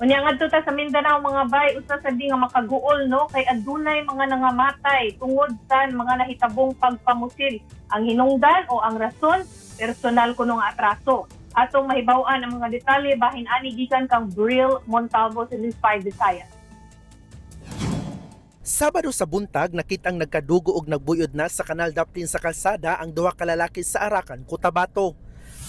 Unya ngadto ta sa Mindanao mga bay, usa sa di nga makaguol no kay adunay mga nangamatay tungod sa mga nahitabong pagpamusil. Ang hinungdan o ang rason, personal kuno nga atraso. Atong mahibaw-an ang mga detalye bahin ani gikan kang Bril Montalvo sa News 5 Visayas. Sabado sa buntag nakitang nagkadugo og nagbuyod na sa kanal daplin sa kalsada ang duha ka lalaki sa Arakan, Cotabato.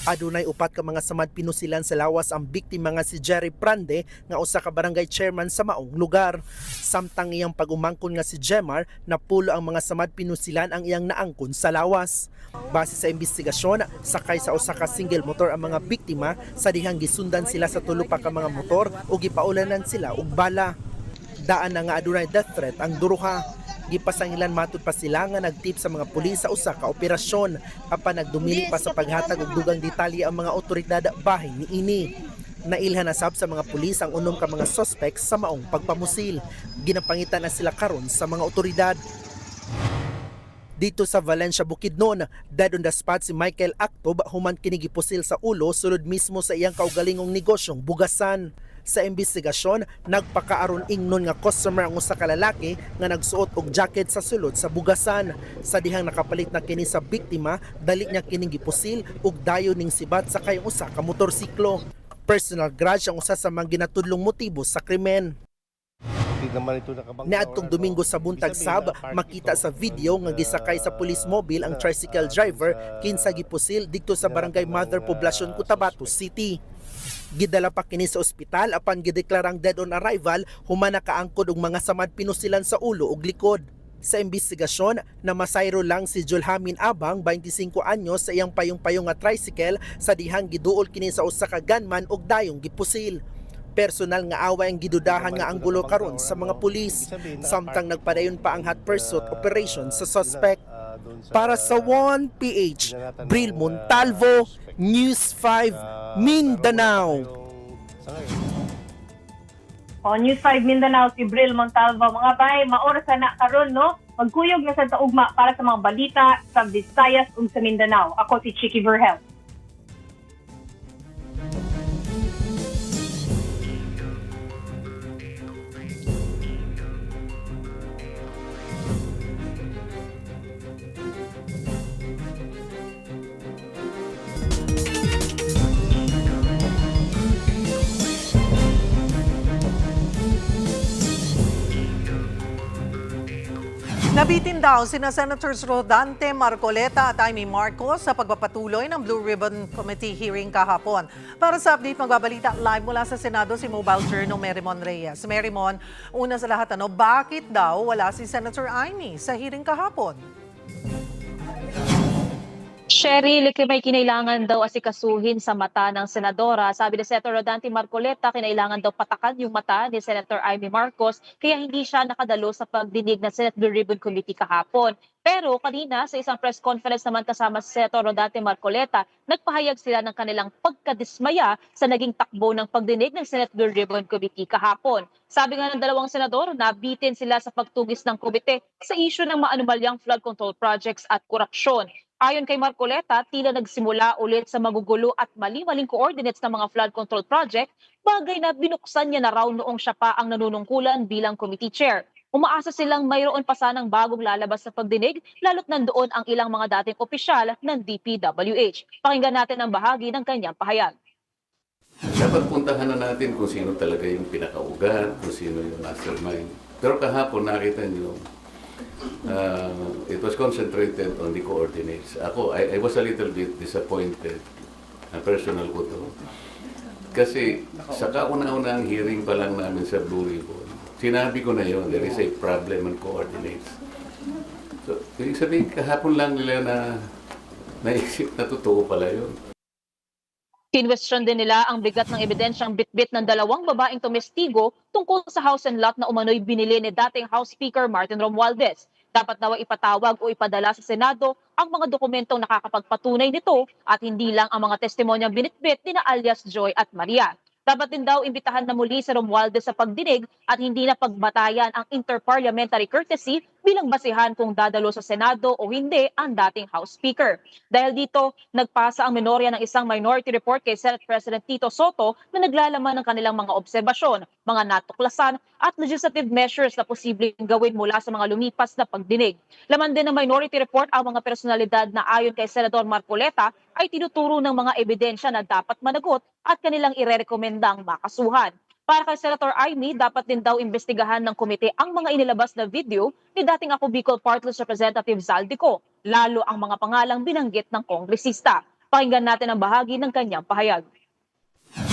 Adunay upat ka mga samad pinusilan sa lawas ang biktima nga si Jerry Prande nga usa ka barangay chairman sa maong lugar. Samtang iyang pag-umangkon nga si Jemar, napulo ang mga samad pinusilan ang iyang naangkon sa lawas. Base sa investigasyon, sakay sa usa ka single motor ang mga biktima sa dihang gisundan sila sa tulo pa ka mga motor o gipaulanan sila og bala. Daan na nga adunay death threat ang duruha. Gipasangilan matud pa sila nga nagtip sa mga pulis sa usa ka operasyon apan nagdumili pa sa paghatag og dugang detalye ang mga otoridad bahin niini. Nailhan na sab sa mga pulis ang unom ka mga suspects sa maong pagpamusil. Ginapangitan na sila karon sa mga otoridad. Dito sa Valencia, Bukidnon, dead on the spot si Michael Actob human kini gipusil sa ulo sulod mismo sa iyang kaugalingong negosyong bugasan. Sa investigasyon, nagpakaaron ingnon nga customer ang usa ka lalaki nga nagsuot og jacket sa sulod sa bugasan. Sa dihang nakapalit na kini sa biktima, dali niya kining gipusil ug dayon ning sibat sa kay usa ka motorsiklo. Personal grudge ang usa sa mga ginatudlong motibo sa krimen. Niadtong Domingo sa buntag sab, makita sa video nga gisakay sa police mobile ang tricycle driver kinsa gipusil didto sa barangay Mother Poblacion, Cotabato City. Gidala pa kini sa ospital apan gideklarang dead on arrival human nakaangkod og mga samad pinusilan sa ulo ug likod. Sa investigasyon, namasayro lang si Julhamin Abang, 25 anyos sa iyang payong-payong nga tricycle sa dihang giduol kini sa usa ka gunman ug dayong gipusil. Personal nga away ang gidudahan nga anggulo karon sa mga pulis. Samtang nagpadayon pa ang hot pursuit operation sa suspect. Para sa 1PH, Bril Montalvo, News 5, Mindanao. News 5 Mindanao, si Bril Montalvo. Mga bay, maoras na karon no? Magkuyog na sa taugma para sa mga balita sa Visayas ug sa Mindanao. Ako si Chicky Verhel. Nabitin daw sina Senators Rodante Marcoleta at Amy Marcos sa pagpapatuloy ng Blue Ribbon Committee hearing kahapon. Para sa update, magbabalita live mula sa Senado si Mobile Journal Merrimon Reyes. Merrimon, una sa lahat, bakit daw wala si Senator Amy sa hearing kahapon? Sherry, may kinailangan daw asikasuhin sa mata ng senadora. Sabi ni Senator Rodante Marcoleta, kinailangan daw patakan yung mata ni Senator Amy Marcos kaya hindi siya nakadalo sa pagdinig ng Senate Blue Ribbon Committee kahapon. Pero kanina sa isang press conference naman kasama si Senator Rodante Marcoleta, nagpahayag sila ng kanilang pagkadismaya sa naging takbo ng pagdinig ng Senate Blue Ribbon Committee kahapon. Sabi nga ng dalawang senador, nabitin sila sa pagtugis ng komite sa isyu ng maanumalyang flood control projects at korupsyon. Ayon kay Marcoleta, tila nagsimula ulit sa magugulo at mali-maling coordinates ng mga flood control project, bagay na binuksan niya na raw noong siya pa ang nanunungkulan bilang committee chair. Umaasa silang mayroon pa sanang bagong lalabas sa pagdinig, lalo't nandoon ang ilang mga dating opisyal ng DPWH. Pakinggan natin ang bahagi ng kanyang pahayag. Dapat puntahan na natin kung sino talaga yung pinakaugat, kung sino yung mastermind. Pero kahapon nakita niyo, it was concentrated on the coordinates. Ako, I was a little bit disappointed, personal ko to. Kasi sa kauna-unang hearing pa lang namin sa Blue Ribbon, sinabi ko na yun, there is a problem on coordinates. So, ibig sabihin, kahapon lang nila na naisip na totoo pala yun. Kinwestiyon din nila ang bigat ng ebidensyang bitbit ng dalawang babaeng tumestigo tungkol sa house and lot na umano'y binili ni dating House Speaker Martin Romualdez. Dapat nawa ipatawag o ipadala sa Senado ang mga dokumentong nakakapagpatunay nito at hindi lang ang mga testimonyang binitbit ni na alias Joy at Maria. Dapat din daw imbitahan na muli si Romualdez sa pagdinig at hindi na pagbatayan ang interparliamentary courtesy bilang basihan kung dadalo sa Senado o hindi ang dating House Speaker. Dahil dito, nagpasa ang menorya ng isang minority report kay Senate President Tito Soto na naglalaman ng kanilang mga obserbasyon, mga natuklasan at legislative measures na posibleng gawin mula sa mga lumipas na pagdinig. Laman din ng minority report ang mga personalidad na ayon kay Senador Marcoleta ay tinuturo ng mga ebidensya na dapat managot at kanilang irerekomendang makasuhan. Para kay Senator Amy, dapat din daw imbestigahan ng komite ang mga inilabas na video ni dating ako Bicol Party List Representative Zaldico, lalo ang mga pangalang binanggit ng kongresista. Pakinggan natin ang bahagi ng kanyang pahayag.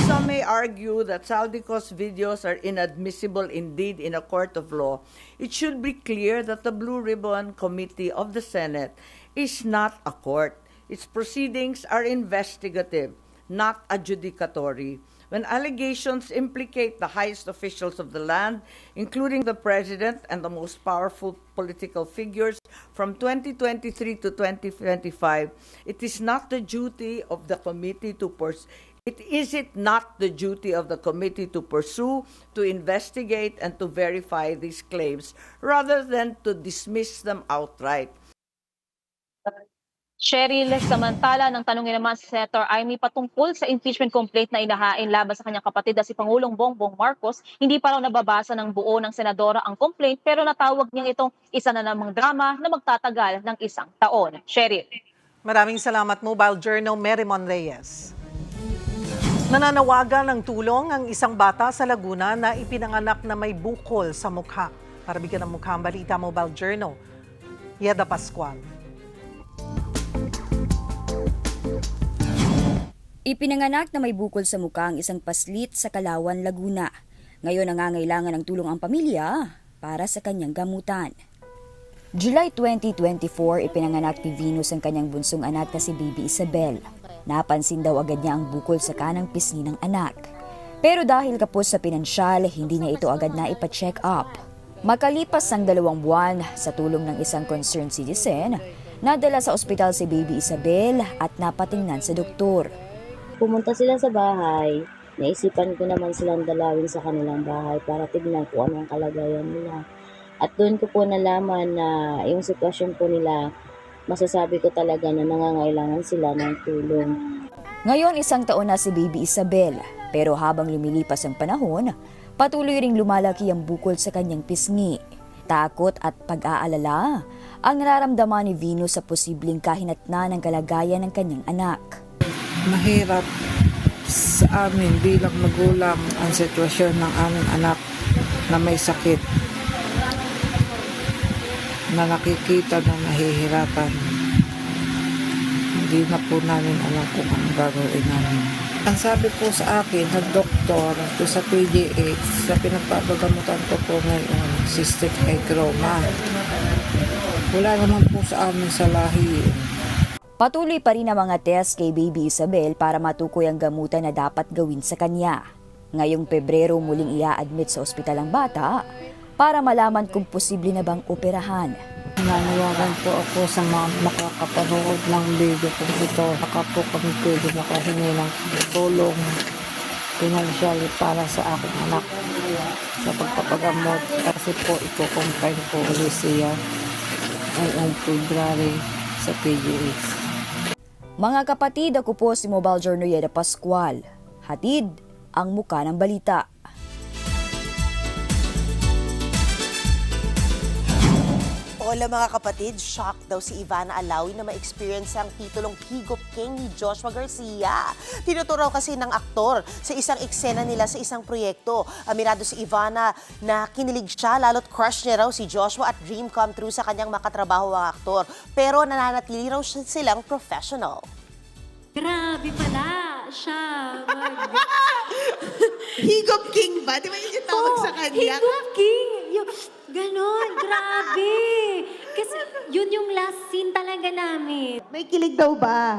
Some may argue that Zaldico's videos are inadmissible indeed in a court of law. It should be clear that the Blue Ribbon Committee of the Senate is not a court. Its proceedings are investigative, not adjudicatory. When allegations implicate the highest officials of the land, including the president and the most powerful political figures from 2023 to 2025, it is not the duty of the committee to Is it not the duty of the committee to pursue, to investigate, and to verify these claims rather than to dismiss them outright? Cheryl, samantala nang tanungin naman si Senator Amy patungkol sa impeachment complaint na inahain laban sa kanyang kapatid na si Pangulong Bongbong Marcos, hindi pa raw nababasa ng buo ng senadora ang complaint pero natawag niyang itong isa na namang drama na magtatagal ng 1 taon. Cheryl. Maraming salamat, Mobile Journal Merimon Reyes. Nananawagan ng tulong ang isang bata sa Laguna na ipinanganak na may bukol sa mukha. Para bigyan ng mukha ang balita, Mobile Journal, Yeda Pascual. Ipinanganak na may bukol sa mukha ang isang paslit sa Kalawan, Laguna. Ngayon nangangailangan ng tulong ang pamilya para sa kanyang gamutan. July 2024, ipinanganak ni Venus ang kanyang bunsong anak na si Baby Isabel. Napansin daw agad niya ang bukol sa kanang pisngi ng anak. Pero dahil kapos sa pinansyal, hindi niya ito agad na ipa-check up. Makalipas ang 2 buwan, sa tulong ng isang concerned citizen, nadala sa ospital si Baby Isabel at napatingnan sa doktor. Pumunta sila sa bahay, naisipan ko naman silang dalawin sa kanilang bahay para tignan kung ano ang kalagayan nila. At doon ko po nalaman na yung sitwasyon po nila, masasabi ko talaga na nangangailangan sila ng tulong. Ngayon 1 taon na si Baby Isabel, pero habang lumilipas ang panahon, patuloy ring lumalaki ang bukol sa kanyang pisngi. Takot at pag-aalala ang nararamdaman ni Venus sa posibleng kahinatnan ng kalagayan ng kanyang anak. Mahirap sa amin bilang magulang ang sitwasyon ng aming anak na may sakit, na nakikita na nahihirapan. Hindi na po namin alam kung anong gagawin namin. Ang sabi po sa akin, nag-doktor to sa PGH, sa pinagpapagamutan ko po ngayon, cystic hygroma. Wala naman po sa amin sa lahi. Patuloy pa rin ang mga test kay Baby Isabel para matukoy ang gamutan na dapat gawin sa kanya. Ngayong Pebrero muling i-admit sa ospital ang bata para malaman kung posible na bang operahan. Nanawagan po ako sa mga makakapanood ng video ko ito. Baka po kami pwede makahingi ng tulong pinansyal para sa aking anak sa pagpapagamot. Kasi po iko-confine po ulit siya ngayong February sa PGH. Mga kapatid, ako po si Mobile Journeyeda Pascual. Hatid ang muka ng balita. Hola mga kapatid, shock daw si Ivana Alawi na ma-experience ang titulong Higop King ni Joshua Garcia. Tinuturo kasi ng aktor sa isang eksena nila sa isang proyekto. Aminado si Ivana na kinilig siya, lalo't crush niya raw si Joshua at dream come true sa kanyang makatrabaho ang aktor. Pero nananatili raw silang professional. Grabe pala siya. Higop King ba? Di ba yung tawag sa kanya? Higop King! Ganon, grabe. Kasi yun yung last scene talaga namin. May kilig daw ba?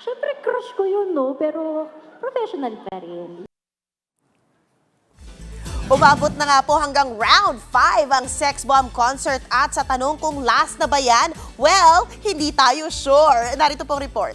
Siyempre crush ko yun, no? Pero professional pa rin. Umabot na nga po hanggang round 5 ang Sex Bomb concert at sa tanong kung last na ba yan, well, hindi tayo sure. Narito pong report.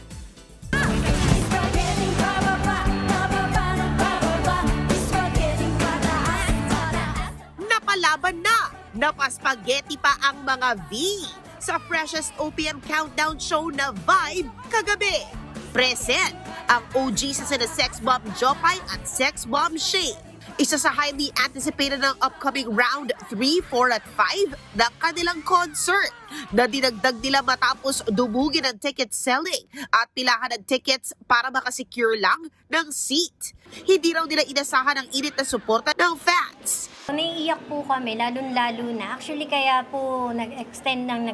Napalaban na! Napaspageti pa ang mga V sa freshest OPM countdown show na Vibe kagabi. Present ang OG sa sina Sex Bomb Jopay at Sex Bomb Shay. Isa sa highly anticipated ng upcoming round 3, 4 at 5 ng kanilang concert na dinagdag nila matapos dumugin ang ticket selling at pilahan ng tickets para makasecure lang ng seat. Hindi raw nila inasahan ang init na suporta ng fans. Naiiyak po kami, lalo na. Actually, kaya po nag-extend ng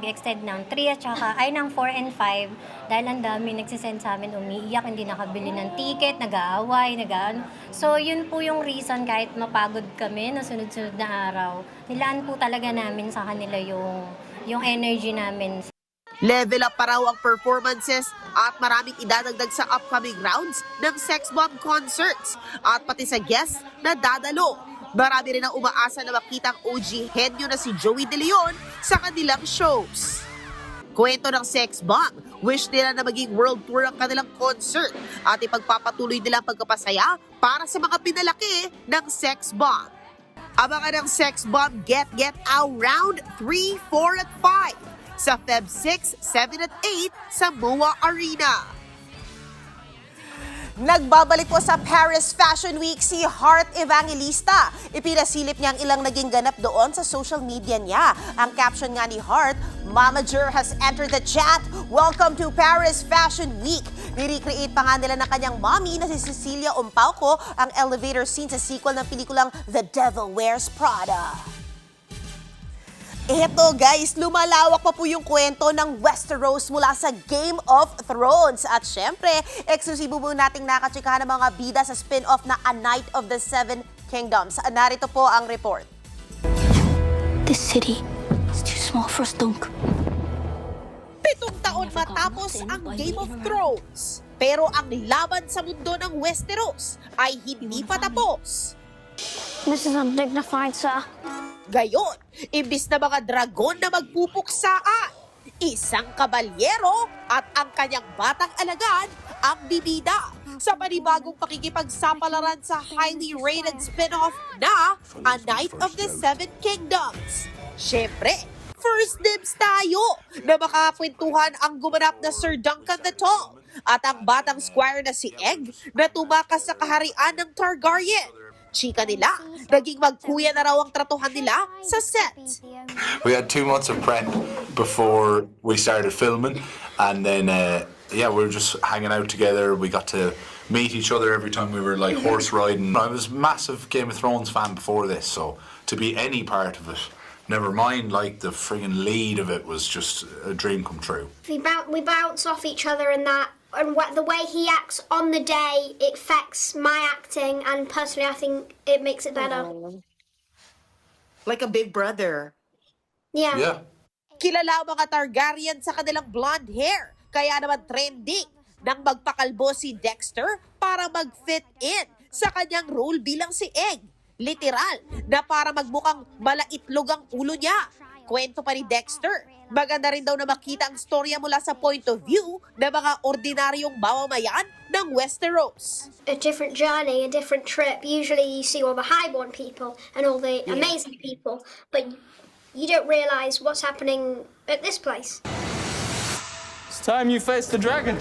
3 at saka ay ng 4 and 5 dahil ang dami nagsisend sa amin umiiyak, hindi nakabili ng ticket, nag-aaway, So, yun po yung reason kahit mapagod kami na sunod-sunod na araw. Nilaan po talaga namin sa kanila yung energy namin. Level up pa raw ang performances at maraming idadagdag sa upcoming rounds ng Sex Bomb concerts at pati sa guests na dadalo. Marami rin ang umaasa na makita ang OG henyo na si Joey De Leon sa kanilang shows. Kwento ng Sex Bomb, wish nila na maging world tour ang kanilang concert at ipagpapatuloy nila ang pagkapasaya para sa mga pinalaki ng Sex Bomb. Abangan ang Sex Bomb Get Out Round 3, 4 at 5 sa Feb 6, 7 at 8 sa MOA Arena. Nagbabalik po sa Paris Fashion Week si Heart Evangelista. Ipinasilip niya ang ilang naging ganap doon sa social media niya. Ang caption nga ni Heart, Momager has entered the chat. Welcome to Paris Fashion Week. Ni-recreate pa nga nila ng kanyang mommy na si Cecilia Umpauco ang elevator scene sa sequel ng pelikulang The Devil Wears Prada. Eto guys, lumalawak pa po yung kwento ng Westeros mula sa Game of Thrones. At syempre, eksklusibo po nating nakatsikahan ng mga bida sa spin-off na A Night of the Seven Kingdoms. Narito po ang report. This city is too small for us, Dunk. 7 taon matapos ang Game of Thrones. Pero ang laban sa mundo ng Westeros ay hindi pa tapos. This is undignified, sir. Gayon, imbis na mga dragon na magpupuksaan, isang kabalyero at ang kanyang batang alagad ang bibida sa panibagong pakikipagsapalaran sa highly rated spin-off na A Night of the Seven Kingdoms. Siyempre, first dibs tayo na makakwentuhan ang gumanap na Sir Duncan the Tall at ang batang squire na si Egg na tumakas sa kaharian ng Targaryen. Chika nila, naging magkuya na raw ang tratuhan nila sa set. We had 2 months of prep before we started filming, and then we were just hanging out together. We got to meet each other every time we were like horse riding. I was a massive Game of Thrones fan before this, so to be any part of it, never mind like the friggin' lead of it, was just a dream come true. We bounce off each other in that. And the way he acts on the day, it affects my acting, and personally I think it makes it better. Like a big brother. Yeah. Kilala ang mga Targaryen sa kanilang blonde hair, kaya naman trending nang magpakalbo si Dexter para mag-fit in sa kanyang role bilang si Egg. Literal na para magmukhang malaitlog ang ulo niya. Kwento pa ni Dexter, maganda rin daw na makita ang storya mula sa point of view ng mga ordinaryong mamamayan ng Westeros. A different journey, a different trip. Usually you see all the highborn people and all the amazing people, but you don't realize what's happening at this place. Time you face the dragon.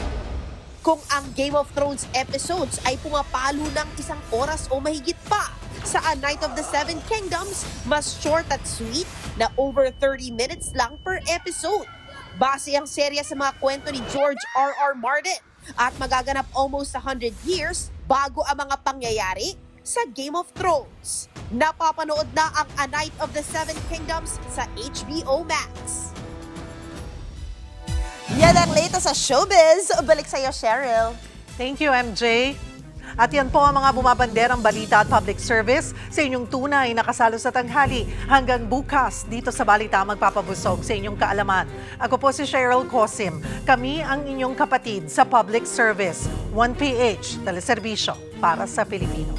Kung ang Game of Thrones episodes ay pumapalo ng 1 oras o mahigit pa, sa A Night of the Seven Kingdoms, mas short at sweet na over 30 minutes lang per episode. Base ang serya sa mga kwento ni George R.R. Martin at magaganap almost 100 years bago ang mga pangyayari sa Game of Thrones. Napapanood na ang A Night of the Seven Kingdoms sa HBO Max. Yan ang latest sa showbiz. Balik sa'yo, Cheryl. Thank you, MJ. At yan po ang mga bumabanderang balita at public service sa inyong tunay na kasalo sa tanghali. Hanggang bukas dito sa Balita magpapabusog sa inyong kaalaman. Ako po si Cheryl Cosim. Kami ang inyong kapatid sa public service. 1PH, teleserbisyo para sa Pilipino.